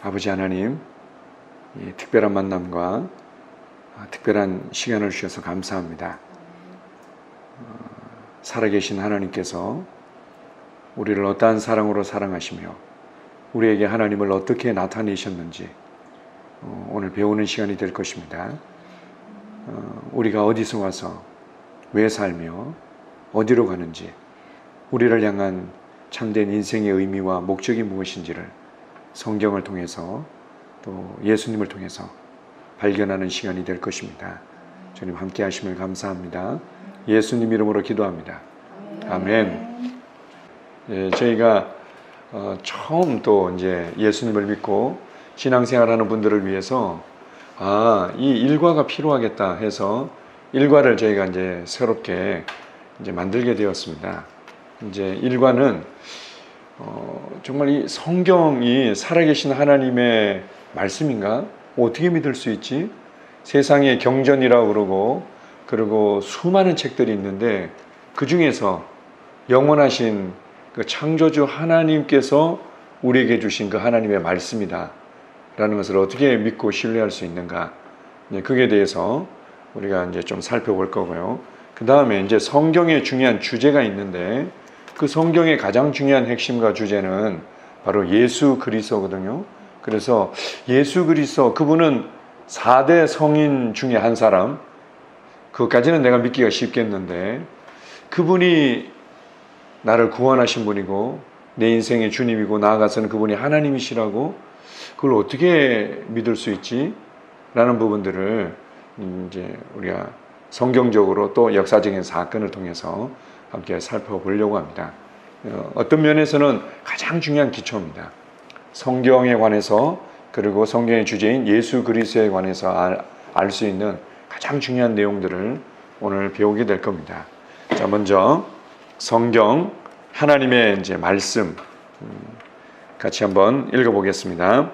아버지 하나님, 이 특별한 만남과 특별한 시간을 주셔서 감사합니다. 살아계신 하나님께서 우리를 어떠한 사랑으로 사랑하시며 우리에게 하나님을 어떻게 나타내셨는지 오늘 배우는 시간이 될 것입니다. 우리가 어디서 와서 왜 살며 어디로 가는지, 우리를 향한 참된 인생의 의미와 목적이 무엇인지를 성경을 통해서 또 예수님을 통해서 발견하는 시간이 될 것입니다. 주님 함께 하심을 감사합니다. 예수님 이름으로 기도합니다. 아멘. 저희가 처음 또 이제 예수님을 믿고 신앙생활하는 분들을 위해서 이 일과가 필요하겠다 해서 일과를 저희가 이제 새롭게 이제 만들게 되었습니다. 이제 일과는 정말 이 성경이 살아계신 하나님의 말씀인가? 어떻게 믿을 수 있지? 세상에 경전이라고 그러고 수많은 책들이 있는데 그 중에서 영원하신 그 창조주 하나님께서 우리에게 주신 그 하나님의 말씀이다 라는 것을 어떻게 믿고 신뢰할 수 있는가? 그게 대해서 우리가 이제 좀 살펴볼 거고요. 그 다음에 이제 성경의 중요한 주제가 있는데 그 성경의 가장 중요한 핵심과 주제는 바로 예수 그리스도거든요. 그래서 예수 그리스도, 그분은 4대 성인 중에 한 사람, 그것까지는 내가 믿기가 쉽겠는데 그분이 나를 구원하신 분이고 내 인생의 주님이고 나아가서는 그분이 하나님이시라고 그걸 어떻게 믿을 수 있지? 라는 부분들을 이제 우리가 성경적으로 또 역사적인 사건을 통해서 함께 살펴보려고 합니다. 어떤 면에서는 가장 중요한 기초입니다. 성경에 관해서, 그리고 성경의 주제인 예수 그리스도에 관해서 알 수 있는 가장 중요한 내용들을 오늘 배우게 될 겁니다. 자, 먼저 성경 하나님의 이제 말씀 같이 한번 읽어보겠습니다.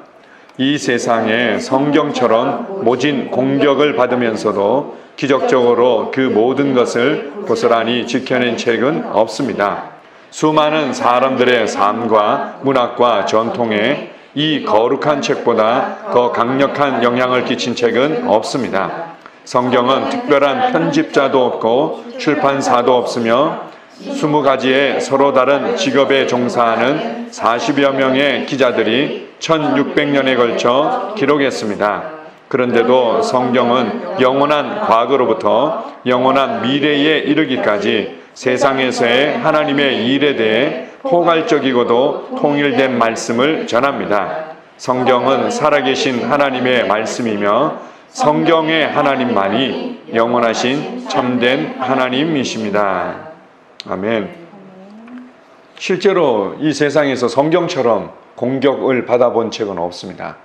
이 세상에 성경처럼 모진 공격을 받으면서도 기적적으로 그 모든 것을 고스란히 지켜낸 책은 없습니다. 수많은 사람들의 삶과 문학과 전통에 이 거룩한 책보다 더 강력한 영향을 끼친 책은 없습니다. 성경은 특별한 편집자도 없고 출판사도 없으며 20가지의 서로 다른 직업에 종사하는 40여 명의 기자들이 1600년에 걸쳐 기록했습니다. 그런데도 성경은 영원한 과거로부터 영원한 미래에 이르기까지 세상에서의 하나님의 일에 대해 포괄적이고도 통일된 말씀을 전합니다. 성경은 살아계신 하나님의 말씀이며 성경의 하나님만이 영원하신 참된 하나님이십니다. 아멘. 실제로 이 세상에서 성경처럼 공격을 받아본 책은 없습니다.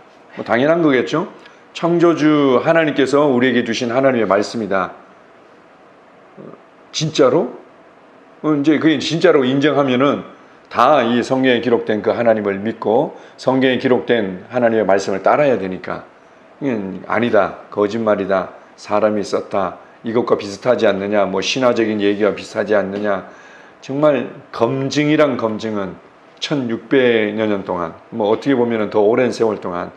당연한 거겠죠? 창조주 하나님께서 우리에게 주신 하나님의 말씀이다. 진짜로? 이제 그게 진짜로 인정하면은 다 이 성경에 기록된 그 하나님을 믿고 성경에 기록된 하나님의 말씀을 따라야 되니까 아니다, 거짓말이다, 사람이 썼다, 이것과 비슷하지 않느냐, 뭐 신화적인 얘기와 비슷하지 않느냐. 정말 검증이란 검증은 1600여 년 동안, 뭐 어떻게 보면 더 오랜 세월 동안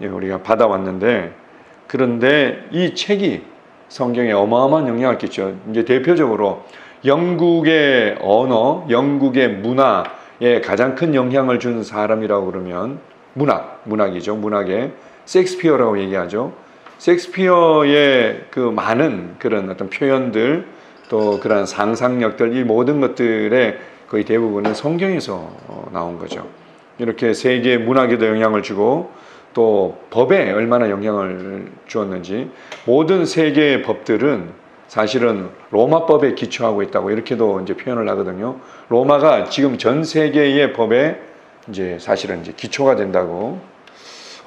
우리가 받아왔는데, 그런데 이 책이 성경에 어마어마한 영향을 끼쳤죠. 이제 대표적으로 영국의 언어, 영국의 문화에 가장 큰 영향을 준 사람이라고 그러면 문학이죠. 문학의 셰익스피어라고 얘기하죠. 셰익스피어의 그 많은 그런 어떤 표현들, 또 그런 상상력들, 이 모든 것들의 거의 대부분은 성경에서 나온 거죠. 이렇게 세계 문학에도 영향을 주고 또 법에 얼마나 영향을 주었는지, 모든 세계의 법들은 사실은 로마법에 기초하고 있다고 이렇게도 이제 표현을 하거든요. 로마가 지금 전 세계의 법에 이제 사실은 이제 기초가 된다고.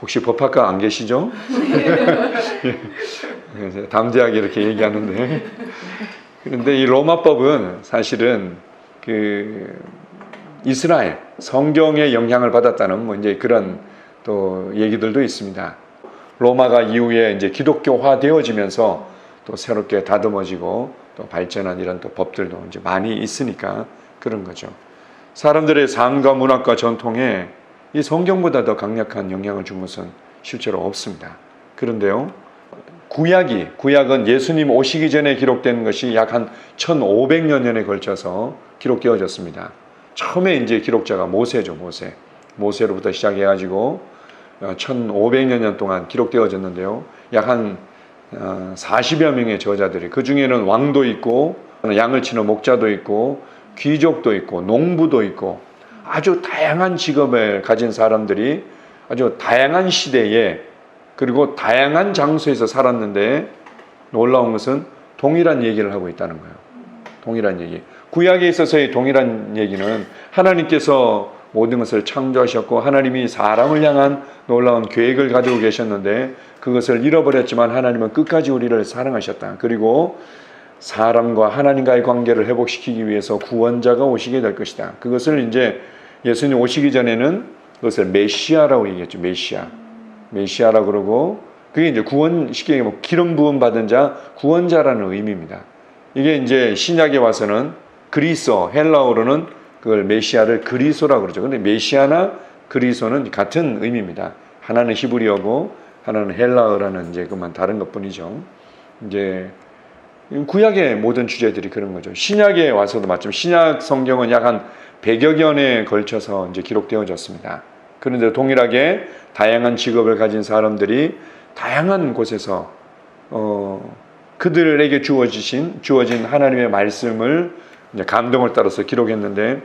혹시 법학과 안 계시죠? 담대하게 이렇게 얘기하는데, 그런데 이 로마법은 사실은 그 이스라엘 성경의 영향을 받았다는 뭐 이제 그런 또 얘기들도 있습니다. 로마가 이후에 이제 기독교화 되어지면서 또 새롭게 다듬어지고 또 발전한 이런 또 법들도 이제 많이 있으니까 그런 거죠. 사람들의 삶과 문화과 전통에 이 성경보다 더 강력한 영향을 준 것은 실제로 없습니다. 그런데요, 구약은 예수님 오시기 전에 기록된 것이 약 한 1500여 년에 걸쳐서 기록되어졌습니다. 처음에 이제 기록자가 모세죠, 모세로부터 시작해가지고 1500여 년 동안 기록되어졌는데요. 약 한 40여 명의 저자들이, 그 중에는 왕도 있고 양을 치는 목자도 있고 귀족도 있고 농부도 있고 아주 다양한 직업을 가진 사람들이 아주 다양한 시대에 그리고 다양한 장소에서 살았는데, 놀라운 것은 동일한 얘기를 하고 있다는 거예요. 동일한 얘기. 구약에 있어서의 동일한 얘기는 하나님께서 모든 것을 창조하셨고 하나님이 사람을 향한 놀라운 계획을 가지고 계셨는데 그것을 잃어버렸지만 하나님은 끝까지 우리를 사랑하셨다. 그리고 사람과 하나님과의 관계를 회복시키기 위해서 구원자가 오시게 될 것이다. 그것을 이제 예수님 오시기 전에는 그것을 메시아라고 얘기했죠. 메시아라고 그러고, 그게 이제 구원시키기, 기름 부음 받은 자, 구원자라는 의미입니다. 이게 이제 신약에 와서는 그리스도, 헬라어로는 그걸 메시아를 그리스도라고 그러죠. 근데 메시아나 그리스도는 같은 의미입니다. 하나는 히브리어고 하나는 헬라어라는 이제 그만 다른 것뿐이죠. 이제 구약의 모든 주제들이 그런 거죠. 신약에 와서도 마침 신약 성경은 약 한 100여 년에 걸쳐서 이제 기록되어졌습니다. 그런데 동일하게 다양한 직업을 가진 사람들이 다양한 곳에서 그들에게 주어진 하나님의 말씀을 이제 감동을 따라서 기록했는데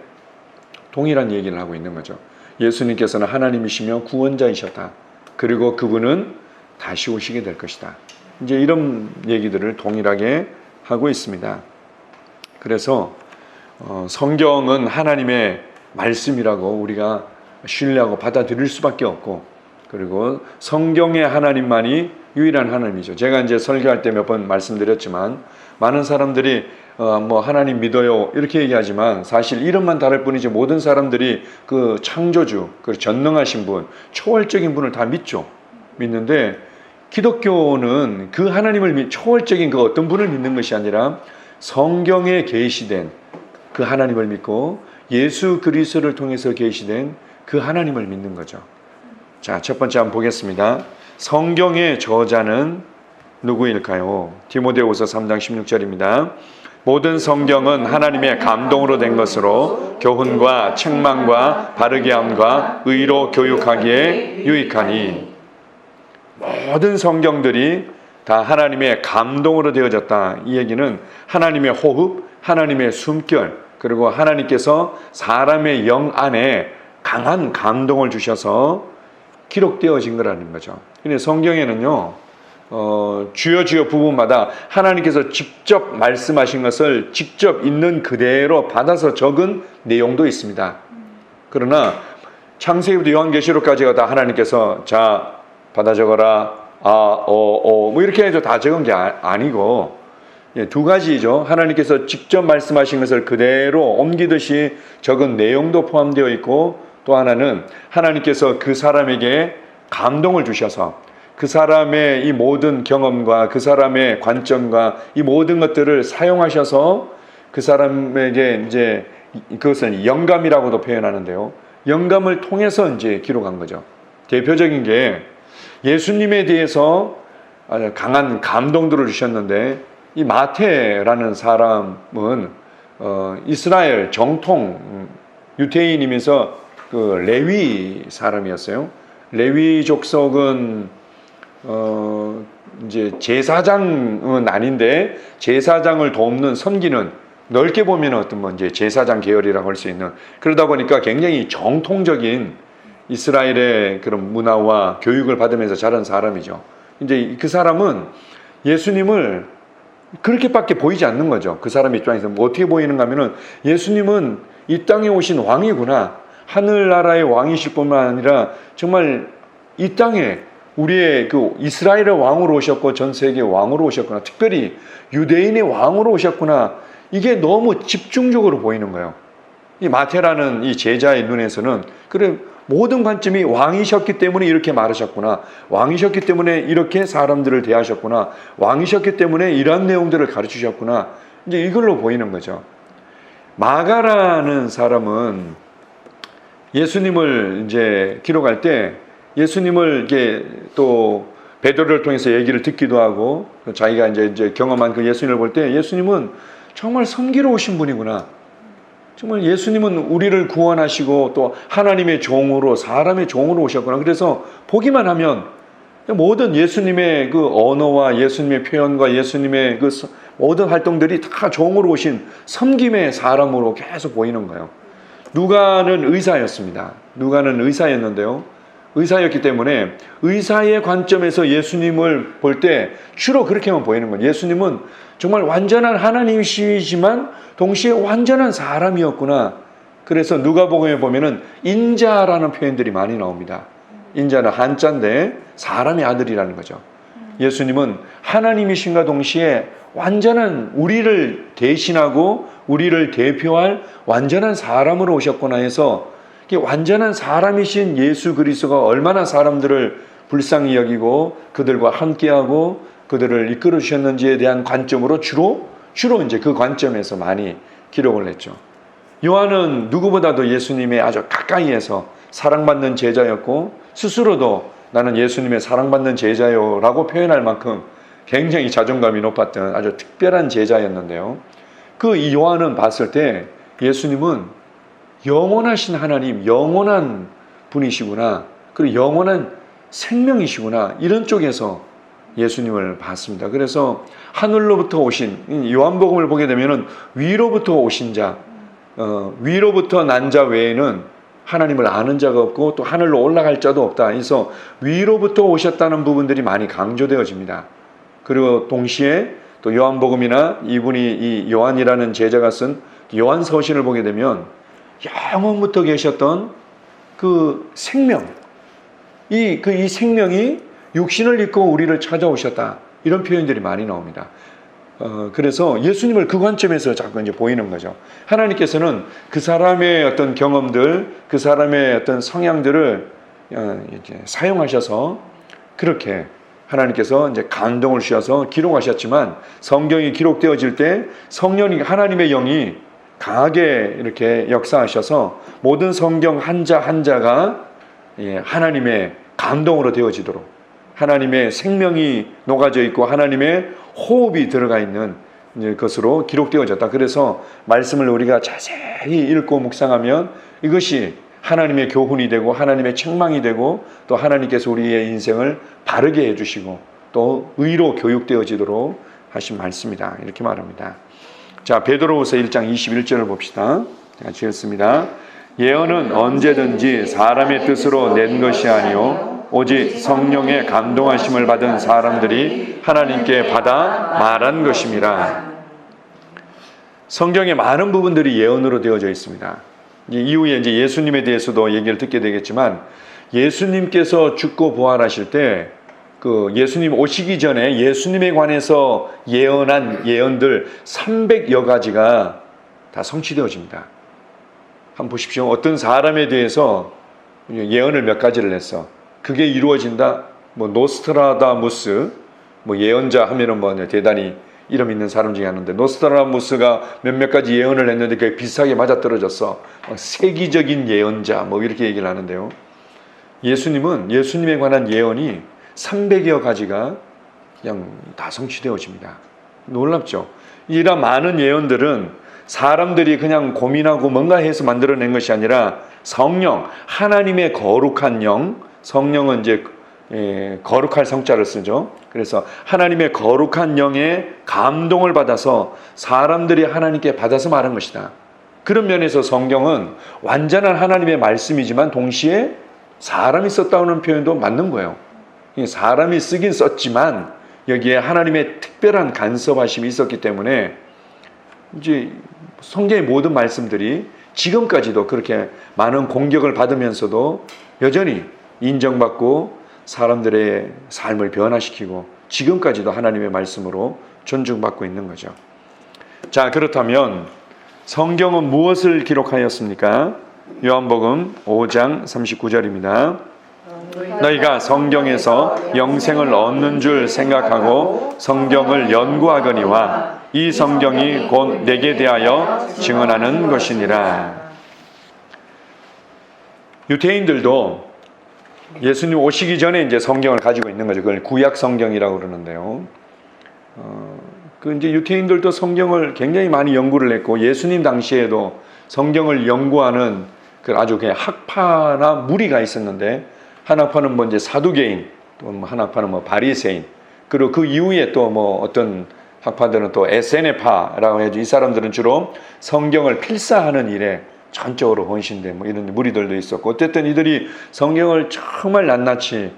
동일한 얘기를 하고 있는 거죠. 예수님께서는 하나님이시며 구원자이셨다. 그리고 그분은 다시 오시게 될 것이다. 이제 이런 얘기들을 동일하게 하고 있습니다. 그래서 성경은 하나님의 말씀이라고 우리가 신뢰하고 받아들일 수밖에 없고, 그리고 성경의 하나님만이 유일한 하나님이죠. 제가 이제 설교할 때 몇 번 말씀드렸지만 많은 사람들이 하나님 믿어요 이렇게 얘기하지만 사실 이름만 다를 뿐이지 모든 사람들이 그 창조주, 그 전능하신 분, 초월적인 분을 다 믿는데 기독교는 그 하나님을 초월적인 그 어떤 분을 믿는 것이 아니라 성경에 계시된 그 하나님을 믿고 예수 그리스도를 통해서 계시된 그 하나님을 믿는 거죠. 자, 첫 번째 한번 보겠습니다. 성경의 저자는 누구일까요? 디모데후서 3장 16절입니다. 모든 성경은 하나님의 감동으로 된 것으로 교훈과 책망과 바르게 함과 의로 교육하기에 유익하니. 모든 성경들이 다 하나님의 감동으로 되어졌다. 이 얘기는 하나님의 호흡, 하나님의 숨결, 그리고 하나님께서 사람의 영 안에 강한 감동을 주셔서 기록되어진 거라는 거죠. 근데 성경에는요, 주요 부분마다 하나님께서 직접 말씀하신 것을 직접 있는 그대로 받아서 적은 내용도 있습니다. 그러나 창세기부터 요한계시록까지가 다 하나님께서 자 받아 적어라, 이렇게 해서 다 적은 게 아니고 두 가지죠. 하나님께서 직접 말씀하신 것을 그대로 옮기듯이 적은 내용도 포함되어 있고, 또 하나는 하나님께서 그 사람에게 감동을 주셔서 그 사람의 이 모든 경험과 그 사람의 관점과 이 모든 것들을 사용하셔서 그 사람에게 이제 그것은 영감이라고도 표현하는데요. 영감을 통해서 이제 기록한 거죠. 대표적인 게 예수님에 대해서 강한 감동들을 주셨는데, 이 마태라는 사람은 이스라엘 정통 유대인이면서 그 레위 사람이었어요. 레위 족속은 이제 제사장은 아닌데 제사장을 돕는 섬기는, 넓게 보면 이제 제사장 계열이라고 할 수 있는, 그러다 보니까 굉장히 정통적인 이스라엘의 그런 문화와 교육을 받으면서 자란 사람이죠. 이제 그 사람은 예수님을 그렇게밖에 보이지 않는 거죠. 그 사람 입장에서 어떻게 보이는가 하면은 예수님은 이 땅에 오신 왕이구나, 하늘나라의 왕이실 뿐만 아니라 정말 이 땅에 우리의 그 이스라엘의 왕으로 오셨고 전 세계 왕으로 오셨구나, 특별히 유대인의 왕으로 오셨구나, 이게 너무 집중적으로 보이는 거예요. 이 마태라는 이 제자의 눈에서는 그래, 모든 관점이 왕이셨기 때문에 이렇게 말하셨구나, 왕이셨기 때문에 이렇게 사람들을 대하셨구나, 왕이셨기 때문에 이런 내용들을 가르치셨구나, 이제 이걸로 보이는 거죠. 마가라는 사람은 예수님을 이제 기록할 때 예수님을 이게 또 베드로를 통해서 얘기를 듣기도 하고 자기가 이제 경험한 그 예수님을 볼 때 예수님은 정말 섬기러우신 분이구나. 정말 예수님은 우리를 구원하시고 또 하나님의 종으로 사람의 종으로 오셨구나. 그래서 보기만 하면 모든 예수님의 그 언어와 예수님의 표현과 예수님의 그 모든 활동들이 다 종으로 오신 섬김의 사람으로 계속 보이는 거예요. 누가는 의사였습니다. 누가는 의사였는데요. 의사였기 때문에 의사의 관점에서 예수님을 볼 때 주로 그렇게만 보이는 거예요. 예수님은 정말 완전한 하나님이시지만 동시에 완전한 사람이었구나. 그래서 누가복음에 보면은 인자라는 표현들이 많이 나옵니다. 인자는 한자인데 사람의 아들이라는 거죠. 예수님은 하나님이신가 동시에 완전한 우리를 대신하고 우리를 대표할 완전한 사람으로 오셨구나 해서 완전한 사람이신 예수 그리스도가 얼마나 사람들을 불쌍히 여기고 그들과 함께하고 그들을 이끌어 주셨는지에 대한 관점으로 주로 이제 그 관점에서 많이 기록을 했죠. 요한은 누구보다도 예수님의 아주 가까이에서 사랑받는 제자였고 스스로도 나는 예수님의 사랑받는 제자요라고 표현할 만큼 굉장히 자존감이 높았던 아주 특별한 제자였는데요. 그 요한은 봤을 때 예수님은 영원하신 하나님, 영원한 분이시구나. 그리고 영원한 생명이시구나. 이런 쪽에서 예수님을 봤습니다. 그래서 하늘로부터 오신 요한복음을 보게 되면은 위로부터 오신 자, 위로부터 난 자 외에는 하나님을 아는 자가 없고 또 하늘로 올라갈 자도 없다. 그래서 위로부터 오셨다는 부분들이 많이 강조되어집니다. 그리고 동시에 또 요한복음이나 이분이 이 요한이라는 제자가 쓴 요한 서신을 보게 되면 영원부터 계셨던 그 생명, 이 생명이 육신을 입고 우리를 찾아오셨다. 이런 표현들이 많이 나옵니다. 그래서 예수님을 그 관점에서 자꾸 이제 보이는 거죠. 하나님께서는 그 사람의 어떤 경험들, 그 사람의 어떤 성향들을 이제 사용하셔서 그렇게 하나님께서 이제 감동을 주셔서 기록하셨지만 성경이 기록되어질 때 성령이 하나님의 영이 강하게 이렇게 역사하셔서 모든 성경 한자 한자가 하나님의 감동으로 되어지도록 하나님의 생명이 녹아져 있고 하나님의 호흡이 들어가 있는 것으로 기록되어졌다. 그래서 말씀을 우리가 자세히 읽고 묵상하면 이것이 하나님의 교훈이 되고 하나님의 책망이 되고 또 하나님께서 우리의 인생을 바르게 해주시고 또 의로 교육되어지도록 하신 말씀이다. 이렇게 말합니다. 자, 베드로후서 1장 21절을 봅시다. 같이 읽습니다. 예언은 언제든지 사람의 뜻으로 낸 것이 아니요 오직 성령의 감동하심을 받은 사람들이 하나님께 받아 말한 것입니다. 성경의 많은 부분들이 예언으로 되어져 있습니다. 이후에 이제 예수님에 대해서도 얘기를 듣게 되겠지만 예수님께서 죽고 부활하실 때 그 예수님 오시기 전에 예수님에 관해서 예언한 예언들 300여 가지가 다 성취되어집니다. 한번 보십시오. 어떤 사람에 대해서 예언을 몇 가지를 했어. 그게 이루어진다. 뭐 노스트라다무스, 뭐 예언자 하면은 뭐 대단히 이름 있는 사람 중에 하는데 노스트라다무스가 몇몇 가지 예언을 했는데 그게 비슷하게 맞아떨어졌어. 세기적인 예언자 뭐 이렇게 얘기를 하는데요. 예수님은 예수님에 관한 예언이 300여 가지가 그냥 다 성취되어집니다. 놀랍죠? 이런 많은 예언들은 사람들이 그냥 고민하고 뭔가 해서 만들어낸 것이 아니라 성령, 하나님의 거룩한 영, 성령은 이제 거룩할 성자를 쓰죠. 그래서 하나님의 거룩한 영의 감동을 받아서 사람들이 하나님께 받아서 말한 것이다. 그런 면에서 성경은 완전한 하나님의 말씀이지만 동시에 사람이 썼다는 표현도 맞는 거예요. 사람이 쓰긴 썼지만 여기에 하나님의 특별한 간섭하심이 있었기 때문에 이제 성경의 모든 말씀들이 지금까지도 그렇게 많은 공격을 받으면서도 여전히 인정받고 사람들의 삶을 변화시키고 지금까지도 하나님의 말씀으로 존중받고 있는 거죠. 자, 그렇다면 성경은 무엇을 기록하였습니까? 요한복음 5장 39절입니다. 너희가 성경에서 영생을 얻는 줄 생각하고 성경을 연구하거니와 이 성경이 곧 내게 대하여 증언하는 것이니라. 유대인들도 예수님 오시기 전에 이제 성경을 가지고 있는 거죠. 그걸 구약 성경이라고 그러는데요. 그 이제 유대인들도 성경을 굉장히 많이 연구를 했고, 예수님 당시에도 성경을 연구하는 그 아주 그냥 학파나 무리가 있었는데, 한 학파는 뭐 이제 사두개인, 또 한 학파는 뭐 바리새인, 그리고 그 이후에 또 뭐 어떤 학파들은 또 에세네파라고 해야지, 이 사람들은 주로 성경을 필사하는 일에 전적으로 헌신된 뭐 이런 무리들도 있었고, 어쨌든 이들이 성경을 정말 낱낱이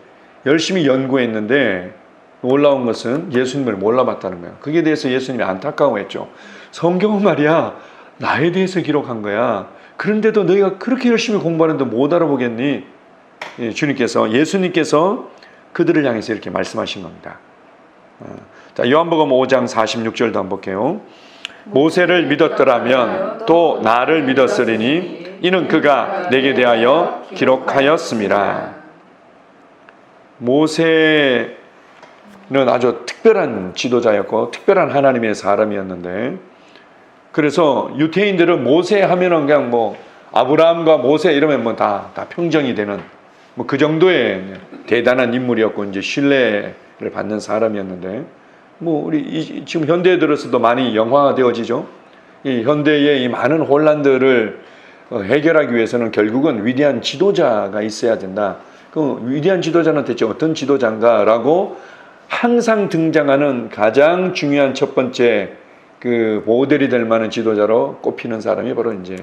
열심히 연구했는데 놀라운 것은 예수님을 몰라봤다는 거예요. 그게 대해서 예수님이 안타까워했죠. 성경은 말이야 나에 대해서 기록한 거야. 그런데도 너희가 그렇게 열심히 공부하는데 못 알아보겠니? 예수님께서 그들을 향해서 이렇게 말씀하신 겁니다. 자, 요한복음 5장 46절도 한번 볼게요. 모세를 믿었더라면 또 나를 믿었으리니 이는 그가 내게 대하여 기록하였음이라. 모세는 아주 특별한 지도자였고 특별한 하나님의 사람이었는데, 그래서 유대인들은 모세 하면은 그냥 뭐 아브라함과 모세 이러면 뭐 다 평정이 되는 뭐 그 정도의 대단한 인물이었고 이제 신뢰를 받는 사람이었는데, 뭐 우리 지금 현대에 들어서도 많이 영화되어지죠. 이 현대의 이 많은 혼란들을 해결하기 위해서는 결국은 위대한 지도자가 있어야 된다. 그 위대한 지도자는 대체 어떤 지도자인가라고 항상 등장하는 가장 중요한 첫 번째 그 모델이 될 만한 지도자로 꼽히는 사람이 바로 이제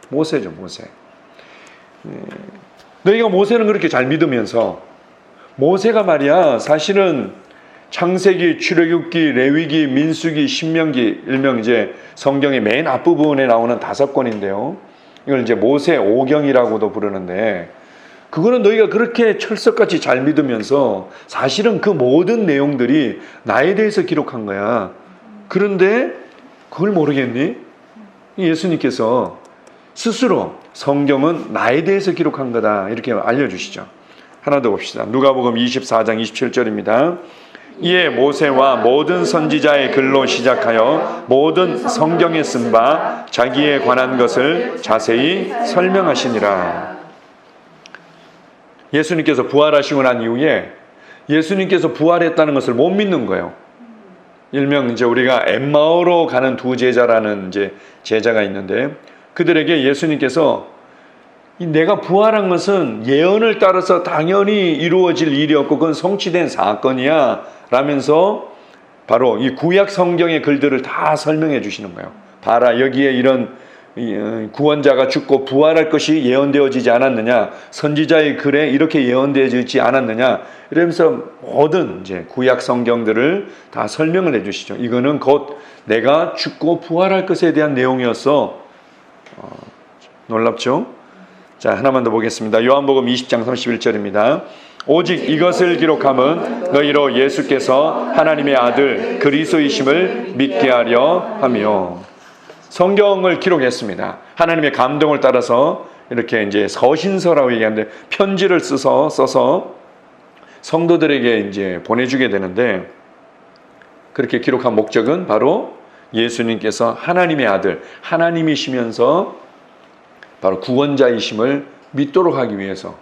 모세죠, 모세. 너희가 모세는 그렇게 잘 믿으면서, 모세가 말이야 사실은 창세기, 출애굽기, 레위기, 민수기, 신명기, 일명 이제 성경의 맨 앞부분에 나오는 5권인데요. 이걸 이제 모세 오경이라고도 부르는데, 그거는 너희가 그렇게 철석같이 잘 믿으면서 사실은 그 모든 내용들이 나에 대해서 기록한 거야. 그런데 그걸 모르겠니? 예수님께서 스스로 성경은 나에 대해서 기록한 거다 이렇게 알려주시죠. 하나 더 봅시다. 누가복음 24장 27절입니다. 이에 모세와 모든 선지자의 글로 시작하여 모든 성경에 쓴 바 자기에 관한 것을 자세히 설명하시니라. 예수님께서 부활하시고 난 이후에 예수님께서 부활했다는 것을 못 믿는 거예요. 일명 이제 우리가 엠마오로 가는 두 제자라는 이제 제자가 있는데, 그들에게 예수님께서 내가 부활한 것은 예언을 따라서 당연히 이루어질 일이었고 그건 성취된 사건이야 라면서 바로 이 구약 성경의 글들을 다 설명해 주시는 거예요. 봐라, 여기에 이런 구원자가 죽고 부활할 것이 예언되어지지 않았느냐, 선지자의 글에 이렇게 예언되어지지 않았느냐, 이러면서 모든 이제 구약 성경들을 다 설명을 해 주시죠. 이거는 곧 내가 죽고 부활할 것에 대한 내용이었어. 놀랍죠? 자, 하나만 더 보겠습니다. 요한복음 20장 31절입니다. 오직 이것을 기록함은 너희로 예수께서 하나님의 아들 그리스도이심을 믿게 하려 하며. 성경을 기록했습니다. 하나님의 감동을 따라서 이렇게 이제 서신서라고 얘기하는데 편지를 써서 성도들에게 이제 보내주게 되는데, 그렇게 기록한 목적은 바로 예수님께서 하나님의 아들, 하나님이시면서 바로 구원자이심을 믿도록 하기 위해서,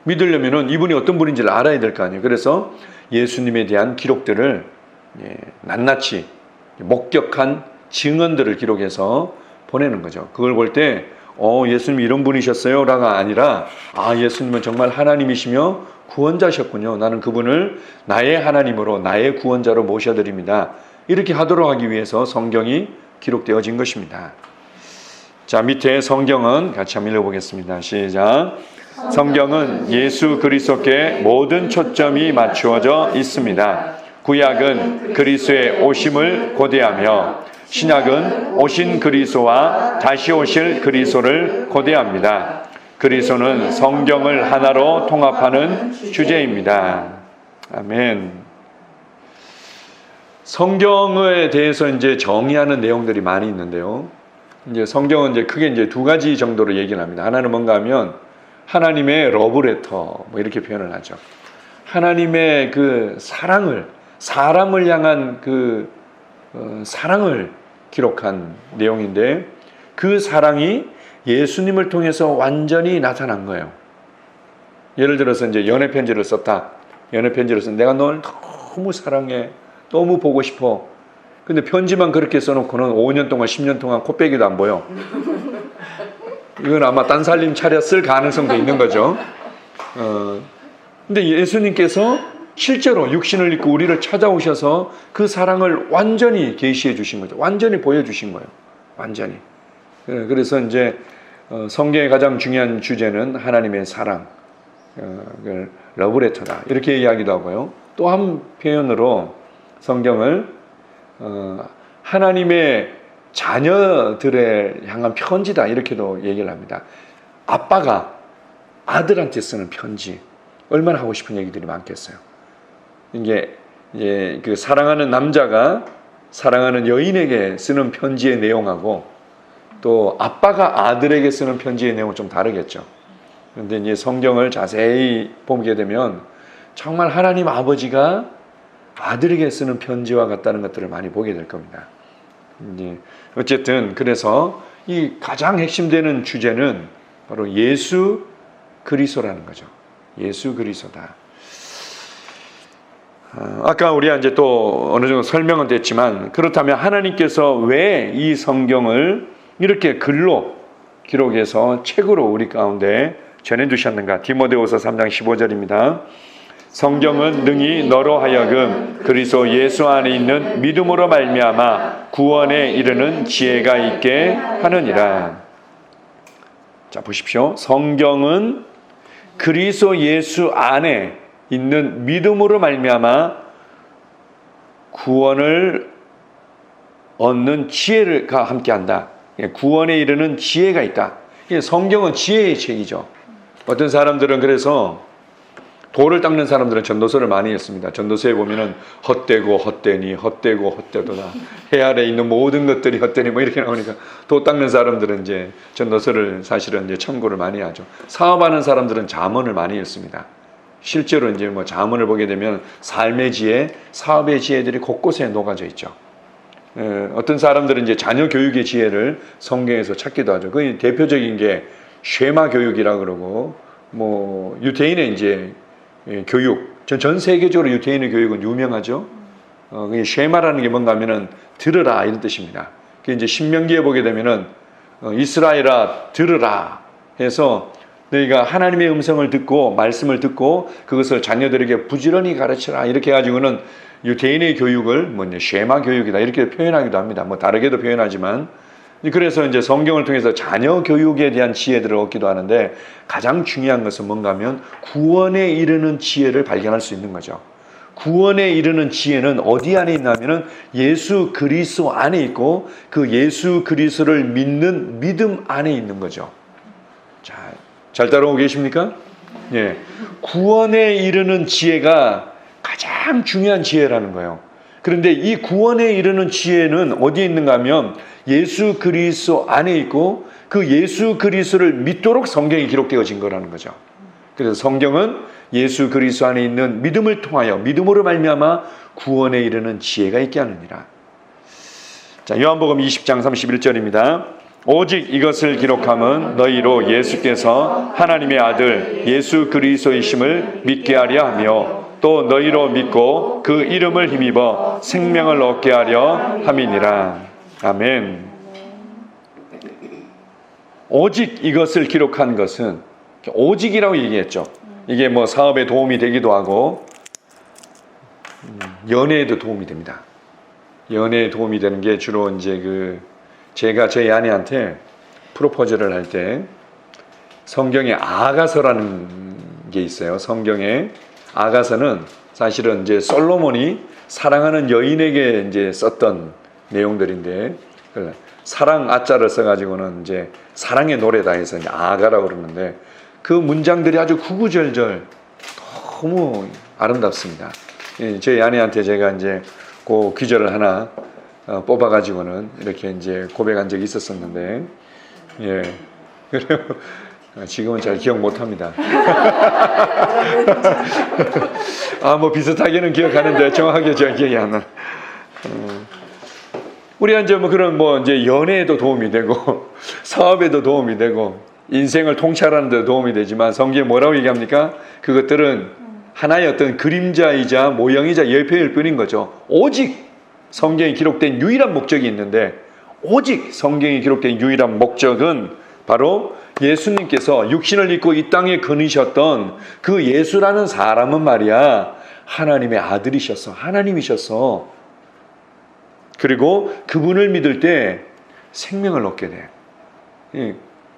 믿으려면은 이분이 어떤 분인지를 알아야 될 거 아니에요. 그래서 예수님에 대한 기록들을 낱낱이 목격한 증언들을 기록해서 보내는 거죠. 그걸 볼 때 예수님이 이런 분이셨어요 라가 아니라, 예수님은 정말 하나님이시며 구원자셨군요. 나는 그분을 나의 하나님으로 나의 구원자로 모셔드립니다. 이렇게 하도록 하기 위해서 성경이 기록되어진 것입니다. 자, 밑에 성경은 같이 한번 읽어보겠습니다. 시작. 성경은 예수 그리스도께 모든 초점이 맞추어져 있습니다. 구약은 그리스도의 오심을 고대하며 신약은 오신 그리스도와 다시 오실 그리스도를 고대합니다. 그리스도는 성경을 하나로 통합하는 주제입니다. 아멘. 성경에 대해서 이제 정의하는 내용들이 많이 있는데요. 이제 성경은 이제 크게 이제 두 가지 정도로 얘기를 합니다. 하나는 뭔가 하면 하나님의 러브레터 뭐 이렇게 표현을 하죠. 하나님의 그 사람을 향한 그 사랑을 기록한 내용인데, 그 사랑이 예수님을 통해서 완전히 나타난 거예요. 예를 들어서 이제 연애 편지를 썼다. 연애 편지를 쓴 내가 널 너무 사랑해. 너무 보고 싶어. 근데 편지만 그렇게 써놓고는 5년 동안 10년 동안 코빼기도 안 보여. 이건 아마 딴 살림 차렸을 가능성도 있는 거죠. 근데 예수님께서 실제로 육신을 입고 우리를 찾아오셔서 그 사랑을 완전히 계시해 주신 거죠. 완전히 보여주신 거예요. 완전히. 그래서 이제 성경의 가장 중요한 주제는 하나님의 사랑, 러브레터다. 이렇게 이야기도 하고요. 또 한 표현으로 성경을 하나님의 자녀들에 향한 편지다. 이렇게도 얘기를 합니다. 아빠가 아들한테 쓰는 편지. 얼마나 하고 싶은 얘기들이 많겠어요. 이게 그 사랑하는 남자가 사랑하는 여인에게 쓰는 편지의 내용하고 또 아빠가 아들에게 쓰는 편지의 내용은 좀 다르겠죠. 그런데 이제 성경을 자세히 보게 되면 정말 하나님 아버지가 아들에게 쓰는 편지와 같다는 것들을 많이 보게 될 겁니다. 이제 어쨌든 그래서 이 가장 핵심되는 주제는 바로 예수 그리스도라는 거죠. 예수 그리스도다. 아까 우리가 이제 또 어느 정도 설명은 됐지만 그렇다면 하나님께서 왜 이 성경을 이렇게 글로 기록해서 책으로 우리 가운데 전해두셨는가? 디모데후서 3장 15절입니다. 성경은 능히 너로 하여금 그리스도 예수 안에 있는 믿음으로 말미암아 구원에 이르는 지혜가 있게 하느니라. 자, 보십시오. 성경은 그리스도 예수 안에 있는 믿음으로 말미암아 구원을 얻는 지혜가 함께한다. 구원에 이르는 지혜가 있다. 성경은 지혜의 책이죠. 어떤 사람들은 그래서 돌을 닦는 사람들은 전도서를 많이 했습니다. 전도서에 보면은 헛되고 헛되니 헛되고 헛되도다. 해 아래 있는 모든 것들이 헛되니 뭐 이렇게 나오니까 돌 닦는 사람들은 이제 전도서를 사실은 이제 참고를 많이 하죠. 사업하는 사람들은 잠언을 많이 했습니다. 실제로 이제 뭐 잠언을 보게 되면 삶의 지혜, 사업의 지혜들이 곳곳에 녹아져 있죠. 어떤 사람들은 이제 자녀 교육의 지혜를 성경에서 찾기도 하죠. 그 대표적인 게 쉐마 교육이라 그러고 뭐 유대인의 이제 교육, 전 세계적으로 유대인의 교육은 유명하죠. 쉐마라는 게 뭔가 하면은 들으라 이런 뜻입니다. 그 이제 신명기에 보게 되면은 이스라엘아 들으라 해서 너희가 하나님의 음성을 듣고 말씀을 듣고 그것을 자녀들에게 부지런히 가르치라 이렇게 해가지고는 유대인의 교육을 뭐 쉐마 교육이다 이렇게 표현하기도 합니다. 뭐 다르게도 표현하지만 그래서 이제 성경을 통해서 자녀 교육에 대한 지혜들을 얻기도 하는데 가장 중요한 것은 뭔가 하면 구원에 이르는 지혜를 발견할 수 있는 거죠. 구원에 이르는 지혜는 어디 안에 있냐면은 예수 그리스도 안에 있고 그 예수 그리스도를 믿는 믿음 안에 있는 거죠. 자, 잘 따라오고 계십니까? 예. 구원에 이르는 지혜가 가장 중요한 지혜라는 거예요. 그런데 이 구원에 이르는 지혜는 어디에 있는가 하면 예수 그리스도 안에 있고 그 예수 그리스도를 믿도록 성경이 기록되어진 거라는 거죠. 그래서 성경은 예수 그리스도 안에 있는 믿음을 통하여 믿음으로 말미암아 구원에 이르는 지혜가 있게 하느니라. 자, 요한복음 20장 31절입니다. 오직 이것을 기록함은 너희로 예수께서 하나님의 아들 예수 그리스도이심을 믿게 하려 하며 또 너희로 믿고 그 이름을 힘입어 생명을 얻게 하려 함이니라. 아멘. 오직 이것을 기록한 것은 오직이라고 얘기했죠. 이게 뭐 사업에 도움이 되기도 하고 연애에도 도움이 됩니다. 연애에 도움이 되는 게 주로 이제 제가 저희 아내한테 프로포즈를 할 때 성경에 아가서라는 게 있어요. 성경에 아가서는 사실은 이제 솔로몬이 사랑하는 여인에게 이제 썼던 내용들인데 사랑 아자를 써가지고는 이제 사랑의 노래다 해서 이제 아가라고 그러는데 그 문장들이 아주 구구절절 너무 아름답습니다. 저희 아내한테 제가 이제 그 귀절을 하나 뽑아가지고는 이렇게 이제 고백한 적이 있었었는데, 예. 지금은 잘 기억 못합니다. 뭐 비슷하게는 기억하는데 정확하게 제가 기억이 안 나. 우리가 이제 뭐 그런 이제 연애에도 도움이 되고 사업에도 도움이 되고 인생을 통찰하는 데 도움이 되지만 성경에 뭐라고 얘기합니까? 그것들은 하나의 어떤 그림자이자 모형이자 예표일 뿐인 거죠. 오직 성경에 기록된 유일한 목적이 있는데, 오직 성경에 기록된 유일한 목적은 바로 예수님께서 육신을 입고 이 땅에 거니셨던 그 예수라는 사람은 말이야, 하나님의 아들이셨어. 하나님이셨어. 그리고 그분을 믿을 때 생명을 얻게 돼.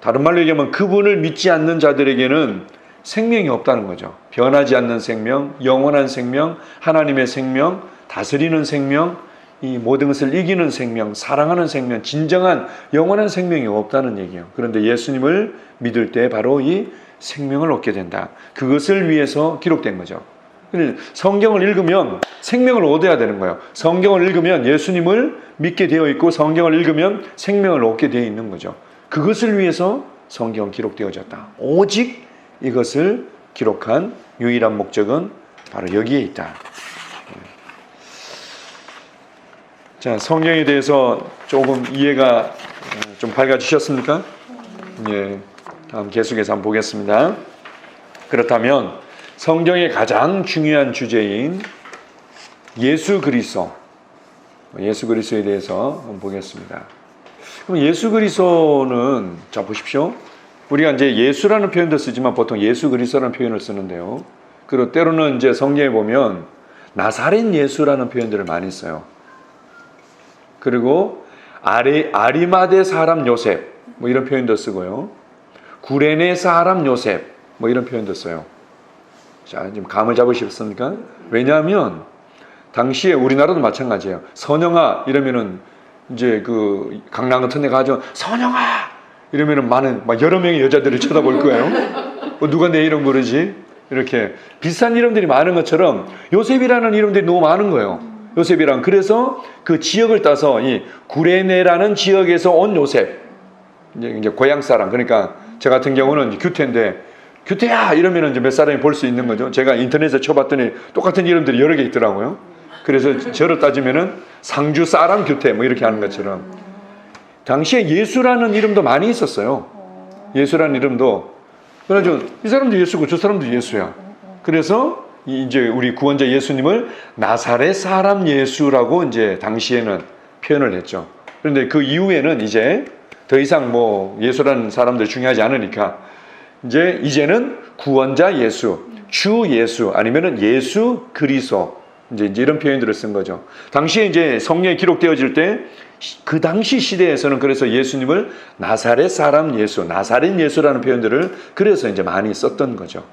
다른 말로 얘기하면 그분을 믿지 않는 자들에게는 생명이 없다는 거죠. 변하지 않는 생명, 영원한 생명, 하나님의 생명, 다스리는 생명, 이 모든 것을 이기는 생명, 사랑하는 생명, 진정한 영원한 생명이 없다는 얘기예요. 그런데 예수님을 믿을 때 바로 이 생명을 얻게 된다. 그것을 위해서 기록된 거죠. 성경을 읽으면 생명을 얻어야 되는 거예요. 성경을 읽으면 예수님을 믿게 되어 있고, 성경을 읽으면 생명을 얻게 되어 있는 거죠. 그것을 위해서 성경은 기록되어졌다. 오직 이것을 기록한 유일한 목적은 바로 여기에 있다. 자, 성경에 대해서 조금 이해가 좀 밝아지셨습니까? 예. 다음 계속해서 한번 보겠습니다. 그렇다면 성경의 가장 중요한 주제인 예수 그리스도에 대해서 한번 보겠습니다. 그럼 예수 그리스도는, 자 보십시오. 우리가 이제 예수라는 표현도 쓰지만 보통 예수 그리스도라는 표현을 쓰는데요. 그리고 때로는 이제 성경에 보면 나사렛 예수라는 표현들을 많이 써요. 그리고 아리마대 사람 요셉, 뭐 이런 표현도 쓰고요. 구레네 사람 요셉, 뭐 이런 표현도 써요. 자, 지금 감을 잡으셨습니까? 왜냐하면 당시에 우리나라도 마찬가지예요. 선영아 이러면은 이제 그 강남 같은 데 가죠. 선영아 이러면은 막 여러 명의 여자들을 쳐다볼 거예요. 누가 내 이름 부르지? 이렇게 비슷한 이름들이 많은 것처럼 요셉이라는 이름들이 너무 많은 거예요. 요셉이랑. 그래서 그 지역을 따서 이 구레네라는 지역에서 온 요셉, 이제 고향 사람. 그러니까 저 같은 경우는 규태인데, 규태야 이러면은 이제 몇 사람이 볼 수 있는 거죠. 제가 인터넷에 쳐봤더니 똑같은 이름들이 여러 개 있더라고요. 그래서 저로 따지면은 상주 사람 규태 뭐 이렇게 하는 것처럼, 당시에 예수라는 이름도 많이 있었어요. 예수라는 이름도. 그래서 이 사람도 예수고 저 사람도 예수야. 그래서 이제 우리 구원자 예수님을 나사렛 사람 예수라고 이제 당시에는 표현을 했죠. 그런데 그 이후에는 이제 더 이상 뭐 예수라는 사람들 중요하지 않으니까 이제는 구원자 예수, 주 예수, 아니면은 예수 그리스도, 이제 이런 표현들을 쓴 거죠. 당시에 이제 성경에 기록되어질 때 그 당시 시대에서는 그래서 예수님을 나사렛 사람 예수, 나사렛 예수라는 표현들을 그래서 이제 많이 썼던 거죠.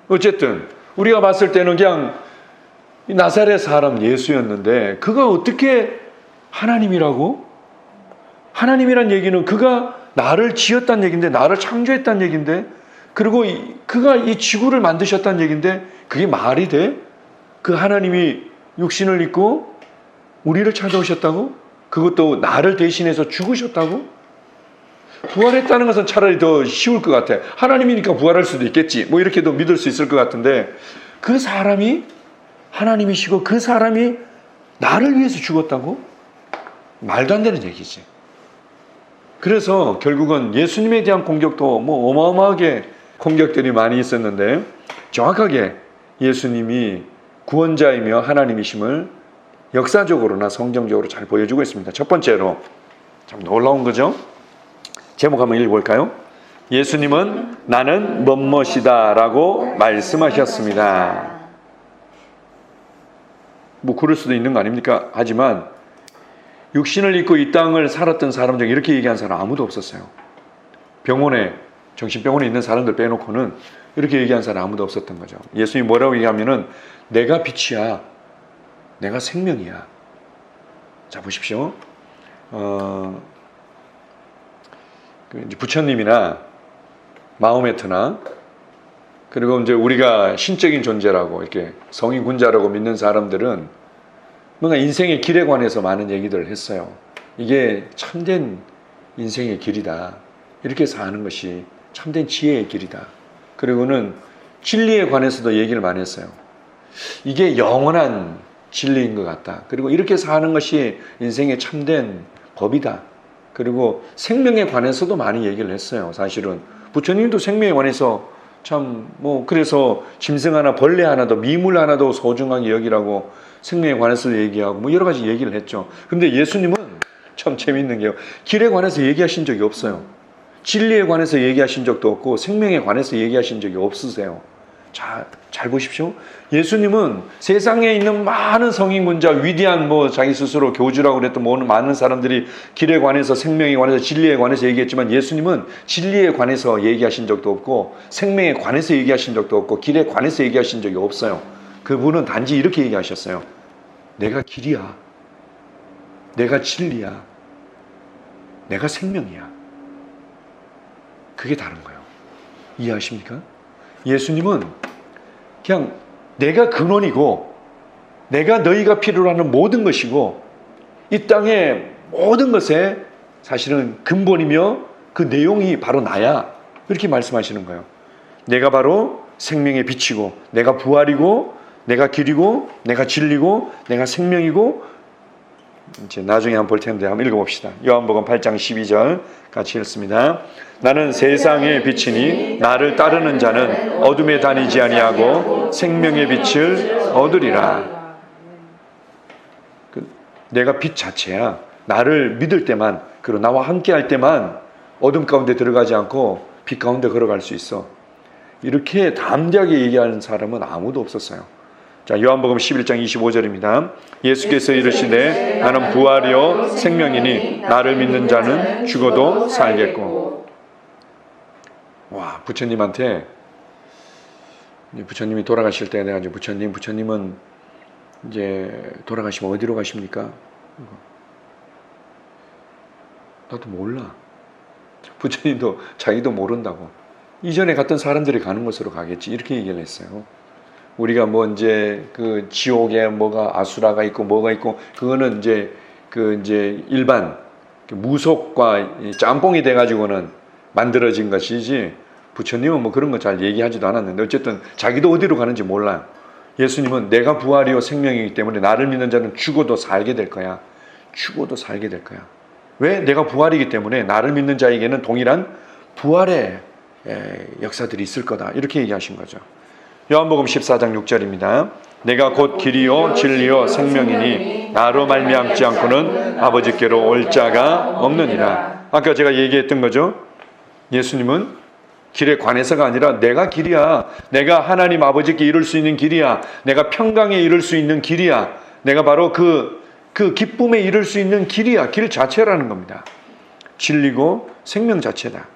어쨌든 우리가 봤을 때는 그냥 나사렛 사람 예수였는데, 그가 어떻게 하나님이라고? 하나님이란 얘기는 그가 나를 지었다는 얘기인데, 나를 창조했다는 얘기인데, 그리고 그가 이 지구를 만드셨다는 얘기인데, 그게 말이 돼? 그 하나님이 육신을 입고 우리를 찾아오셨다고? 그것도 나를 대신해서 죽으셨다고? 부활했다는 것은 차라리 더 쉬울 것 같아. 하나님이니까 부활할 수도 있겠지, 뭐 이렇게도 믿을 수 있을 것 같은데, 그 사람이 하나님이시고 그 사람이 나를 위해서 죽었다고? 말도 안 되는 얘기지. 그래서 결국은 예수님에 대한 공격도 뭐 어마어마하게 공격들이 많이 있었는데, 정확하게 예수님이 구원자이며 하나님이심을 역사적으로나 성경적으로 잘 보여주고 있습니다. 첫 번째로, 참 놀라운 거죠. 제목 한번 읽어볼까요? 예수님은 나는 뭐뭇이다 라고 말씀하셨습니다. 뭐 그럴 수도 있는 거 아닙니까? 하지만 육신을 입고 이 땅을 살았던 사람 중에 이렇게 얘기한 사람 아무도 없었어요. 정신병원에 있는 사람들 빼놓고는 이렇게 얘기한 사람 아무도 없었던 거죠. 예수님이 뭐라고 얘기하면은 내가 빛이야, 내가 생명이야. 자 보십시오. 부처님이나 마호메트나, 그리고 이제 우리가 신적인 존재라고 이렇게 성인 군자라고 믿는 사람들은 뭔가 인생의 길에 관해서 많은 얘기들을 했어요. 이게 참된 인생의 길이다, 이렇게 사는 것이 참된 지혜의 길이다. 그리고는 진리에 관해서도 얘기를 많이 했어요. 이게 영원한 진리인 것 같다. 그리고 이렇게 사는 것이 인생의 참된 법이다. 그리고 생명에 관해서도 많이 얘기를 했어요. 사실은 부처님도 생명에 관해서 참 그래서 짐승 하나 벌레 하나도 미물 하나도 소중하게 여기라고 생명에 관해서 얘기하고 여러 가지 얘기를 했죠. 근데 예수님은 참 재밌는 게요, 길에 관해서 얘기하신 적이 없어요. 진리에 관해서 얘기하신 적도 없고 생명에 관해서 얘기하신 적이 없으세요. 잘 보십시오. 예수님은 세상에 있는 많은 성인군자, 위대한 자기 스스로 교주라고 그랬던 많은 사람들이 길에 관해서, 생명에 관해서, 진리에 관해서 얘기했지만 예수님은 진리에 관해서 얘기하신 적도 없고 생명에 관해서 얘기하신 적도 없고 길에 관해서 얘기하신 적이 없어요. 그분은 단지 이렇게 얘기하셨어요. 내가 길이야. 내가 진리야. 내가 생명이야. 그게 다른 거예요. 이해하십니까? 예수님은 그냥 내가 근원이고 내가 너희가 필요로 하는 모든 것이고 이 땅의 모든 것에 사실은 근본이며 그 내용이 바로 나야. 이렇게 말씀하시는 거예요. 내가 바로 생명의 빛이고 내가 부활이고 내가 길이고 내가 진리고 내가 생명이고, 이제 나중에 한번 볼 텐데 한번 읽어봅시다. 요한복음 8장 12절 같이 읽습니다. 나는 세상의 빛이니 나를 따르는 자는 어둠에 다니지 아니하고 생명의 빛을 얻으리라. 내가 빛 자체야. 나를 믿을 때만, 그리고 나와 함께 할 때만 어둠 가운데 들어가지 않고 빛 가운데 걸어갈 수 있어. 이렇게 담대하게 얘기하는 사람은 아무도 없었어요. 자, 요한복음 11장 25절입니다. 예수께서 이르시되 나는 부활이요 생명이니 나를 믿는 자는 죽어도 살겠고. 와, 부처님한테, 부처님이 돌아가실 때 내가 이제 부처님은 이제 돌아가시면 어디로 가십니까? 나도 몰라. 부처님도 자기도 모른다고. 이전에 갔던 사람들이 가는 곳으로 가겠지, 이렇게 얘기를 했어요. 우리가 이제 그 지옥에 뭐가 아수라가 있고 뭐가 있고 그거는 이제 일반 무속과 짬뽕이 돼가지고는 만들어진 것이지, 부처님은 그런 거 잘 얘기하지도 않았는데 어쨌든 자기도 어디로 가는지 몰라요. 예수님은 내가 부활이요 생명이기 때문에 나를 믿는 자는 죽어도 살게 될 거야. 죽어도 살게 될 거야. 왜? 내가 부활이기 때문에 나를 믿는 자에게는 동일한 부활의 역사들이 있을 거다. 이렇게 얘기하신 거죠. 요한복음 14장 6절입니다. 내가 곧 길이요 진리요 생명이니 나로 말미암지 않고는 아버지께로 올 자가 없느니라. 아까 제가 얘기했던 거죠. 예수님은 길에 관해서가 아니라 내가 길이야. 내가 하나님 아버지께 이룰 수 있는 길이야. 내가 평강에 이룰 수 있는 길이야. 내가 바로 그 기쁨에 이룰 수 있는 길이야. 길 자체라는 겁니다. 진리고 생명 자체다.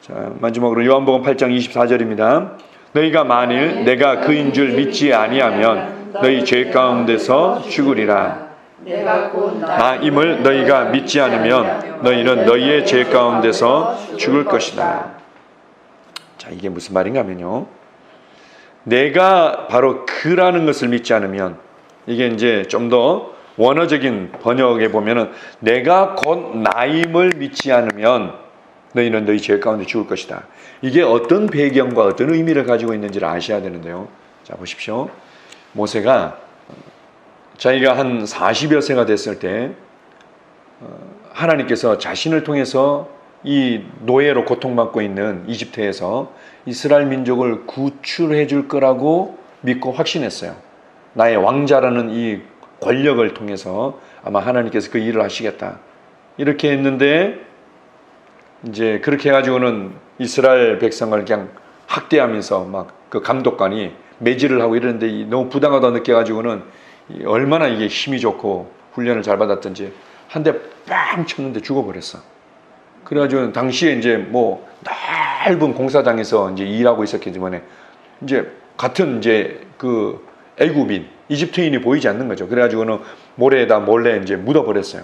자, 마지막으로 요한복음 8장 24절입니다. 너희가 만일 내가 그인 줄 믿지 아니하면 너희 죄 가운데서 죽으리라. 나임을 너희가 믿지 않으면 너희는 너희의 죄 가운데서 죽을 것이다. 자, 이게 무슨 말인가 하면요, 내가 바로 그라는 것을 믿지 않으면, 이게 이제 좀 더 원어적인 번역에 보면은 내가 곧 나임을 믿지 않으면 너희는 너희 죄 가운데 죽을 것이다. 이게 어떤 배경과 어떤 의미를 가지고 있는지를 아셔야 되는데요. 자, 보십시오. 모세가 자기가 한 40여 세가 됐을 때 하나님께서 자신을 통해서 이 노예로 고통받고 있는 이집트에서 이스라엘 민족을 구출해 줄 거라고 믿고 확신했어요. 나의 왕자라는 이 권력을 통해서 아마 하나님께서 그 일을 하시겠다. 이렇게 했는데 이제 그렇게 해가지고는 이스라엘 백성을 그냥 학대하면서 막 그 감독관이 매질을 하고 이러는데 너무 부당하다 느껴가지고는 얼마나 이게 힘이 좋고 훈련을 잘 받았던지 한 대 빵 쳤는데 죽어버렸어. 그래가지고 당시에 이제 넓은 공사장에서 이제 일하고 있었기 때문에 이제 같은 이제 그 애굽인 이집트인이 보이지 않는 거죠. 그래가지고는 모래에다 몰래 이제 묻어버렸어요.